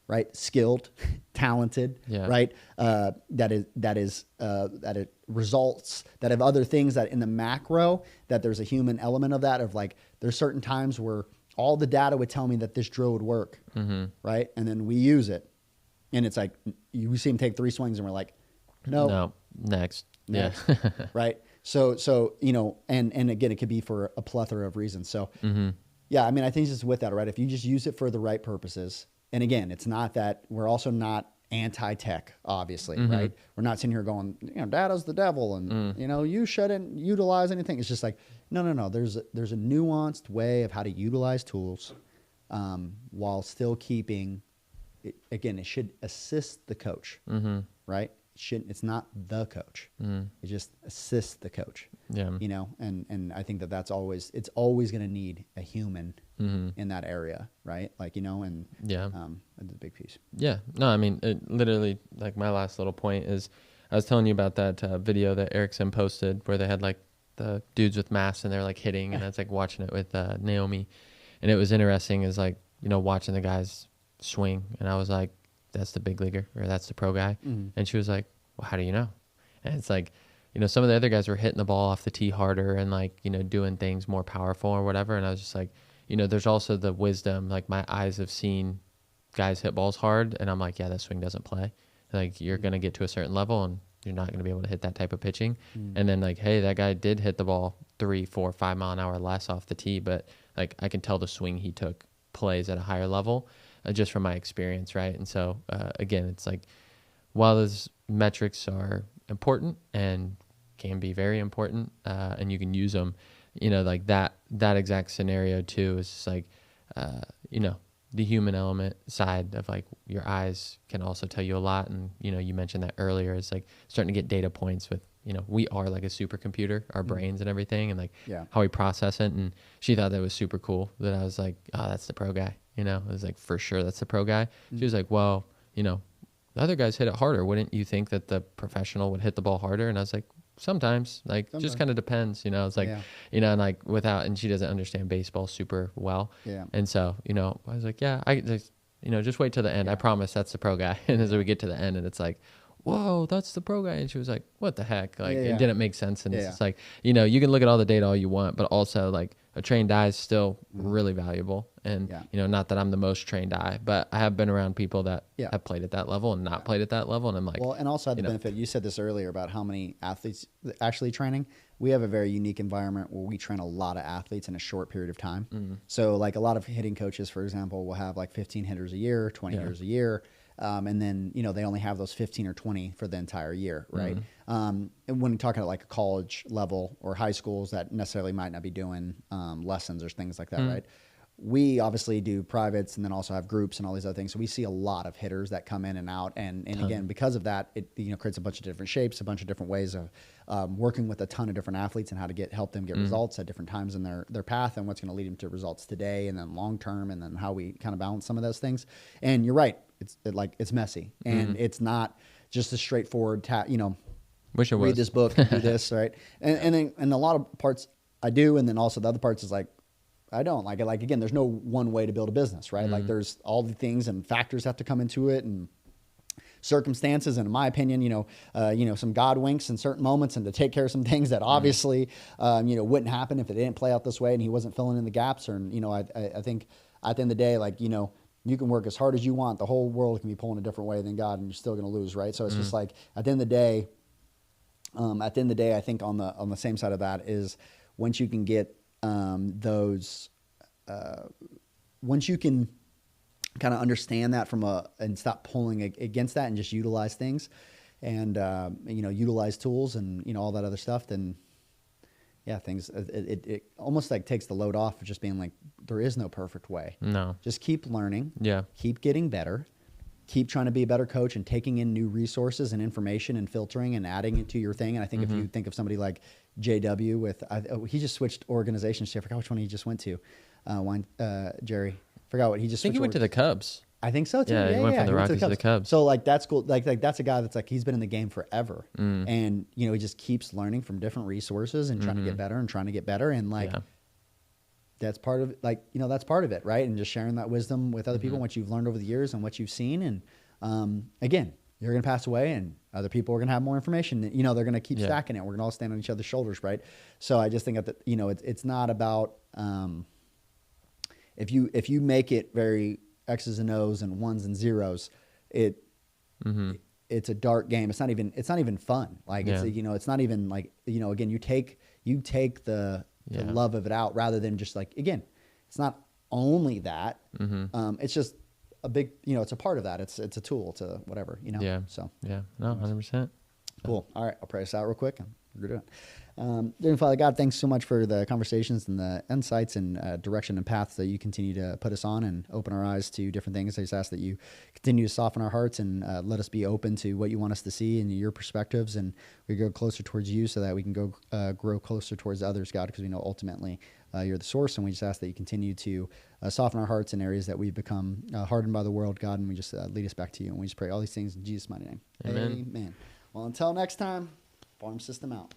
right? Skilled, talented, right? That it results, that have other things that in the macro, that there's a human element of that, of like, there's certain times where all the data would tell me that this drill would work, right? And then we use it, and it's like, we see him take 3 swings, and we're like, no, next. Right. So, you know, and again, it could be for a plethora of reasons. So, yeah, I mean, I think it's with that, right? If you just use it for the right purposes, and again, it's not that we're also not anti-tech, obviously, right? We're not sitting here going, you know, data's the devil, and you know, you shouldn't utilize anything. It's just like, no. There's a nuanced way of how to utilize tools, while still keeping it. Again, it should assist the coach, right? It's not the coach. It just assists the coach. You know, and I think it's always going to need a human in that area, right? Like, you know, and that's a big piece. Yeah. No, I mean, it literally, like, my last little point is, I was telling you about that video that Erickson posted where they had like the dudes with masks and they're like hitting, and I was like watching it with Naomi, and it was interesting, is like, you know, watching the guys swing, and I was like, that's the big leaguer, or that's the pro guy. And she was like, well, how do you know? And it's like, you know, some of the other guys were hitting the ball off the tee harder and like, you know, doing things more powerful or whatever. And I was just like, you know, there's also the wisdom, like my eyes have seen guys hit balls hard, and I'm like, yeah, that swing doesn't play. Like, you're going to get to a certain level and you're not going to be able to hit that type of pitching. And then like, hey, that guy did hit the ball 3, 4, 5 mile an hour less off the tee, but like, I can tell the swing he took plays at a higher level, just from my experience, right? And so again, it's like, while those metrics are important and can be very important, and you can use them, you know, like that exact scenario too is just like, you know, the human element side of like your eyes can also tell you a lot. And, you know, you mentioned that earlier, it's like starting to get data points with, you know, we are like a supercomputer, our brains and everything, and like how we process it. And she thought that was super cool, that I was like, oh, that's the pro guy, you know. I was like, for sure that's the pro guy. She was like, well, you know, the other guys hit it harder. Wouldn't you think that the professional would hit the ball harder? And I was like, sometimes, like, just kind of depends, you know. It's like, you know, and like and she doesn't understand baseball super well. And so, you know, I was like, I just, you know, just wait till the end. I promise that's the pro guy. And as we get to the end, and it's like, whoa, that's the pro guy. And she was like, what the heck? Like, it didn't make sense. And it's just like, you know, you can look at all the data all you want, but also like a trained eye is still really valuable. And, you know, not that I'm the most trained eye, but I have been around people that have played at that level and not played at that level. And I'm like, well, and also had the benefit, you said this earlier about how many athletes actually training. We have a very unique environment where we train a lot of athletes in a short period of time. So like a lot of hitting coaches, for example, will have like 15 hitters a year, 20 hitters a year. And then, you know, they only have those 15 or 20 for the entire year, right? And when you're talking at like a college level or high schools that necessarily might not be doing lessons or things like that, right? We obviously do privates and then also have groups and all these other things. So we see a lot of hitters that come in and out. And again, because of that, it, you know, creates a bunch of different shapes, a bunch of different ways of working with a ton of different athletes and how to help them get results at different times in their path, and what's going to lead them to results today and then long term, and then how we kind of balance some of those things. And you're right. It's messy, and it's not just a straightforward, you know, wish it was. Read this book, do this, right? And a lot of parts I do, and then also the other parts is like, I don't like it. Like, again, there's no one way to build a business, right? Like, there's all the things and factors have to come into it, and circumstances, and in my opinion, you know, some God winks in certain moments, and to take care of some things that obviously, you know, wouldn't happen if it didn't play out this way, and he wasn't filling in the gaps. Or, you know, I think at the end of the day, like, you know, you can work as hard as you want. The whole world can be pulling a different way than God, and you're still going to lose, right? So it's just like, at the end of the day, I think on the same side of that is once you can get once you can kind of understand that and stop pulling against that and just utilize things and, you know, utilize tools and, you know, all that other stuff, then yeah, things, it almost like takes the load off of just being like, there is no perfect way. No. Just keep learning. Yeah. Keep getting better. Keep trying to be a better coach and taking in new resources and information and filtering and adding it to your thing. And I think if you think of somebody like JW with, he just switched organizations. I forgot which one he just went to. Jerry. Forgot what he just I think he went to the Cubs. I think so too. Yeah, he went from the Rockies to the Cubs. So like that's cool. Like that's a guy that's like he's been in the game forever, and you know he just keeps learning from different resources and trying to get better and trying to get better, and like that's part of that's part of it, right? And just sharing that wisdom with other people, what you've learned over the years and what you've seen, and again, you're gonna pass away, and other people are gonna have more information. You know, they're gonna keep stacking it. We're gonna all stand on each other's shoulders, right? So I just think that it's not about if you make it very X's and O's and ones and zeros, it's a dark game. It's not even fun. Like it's not even like, again, you take the love of it out rather than just like, again, it's not only that. It's just a big, it's a part of that. It's a tool to whatever, Yeah. So Yeah. No, 100%. cool. All right. I'll pray us out real quick and we're going to do it. Dear Father God, thanks so much for the conversations and the insights and direction and paths that you continue to put us on and open our eyes to different things. I just ask that you continue to soften our hearts and let us be open to what you want us to see and your perspectives, and we go closer towards you so that we can go grow closer towards others, God, because we know ultimately you're the source, and we just ask that you continue to soften our hearts in areas that we've become hardened by the world, God, and we just lead us back to you. And we just pray all these things in Jesus' mighty name. Amen. Amen. Well, until next time, Farm System out.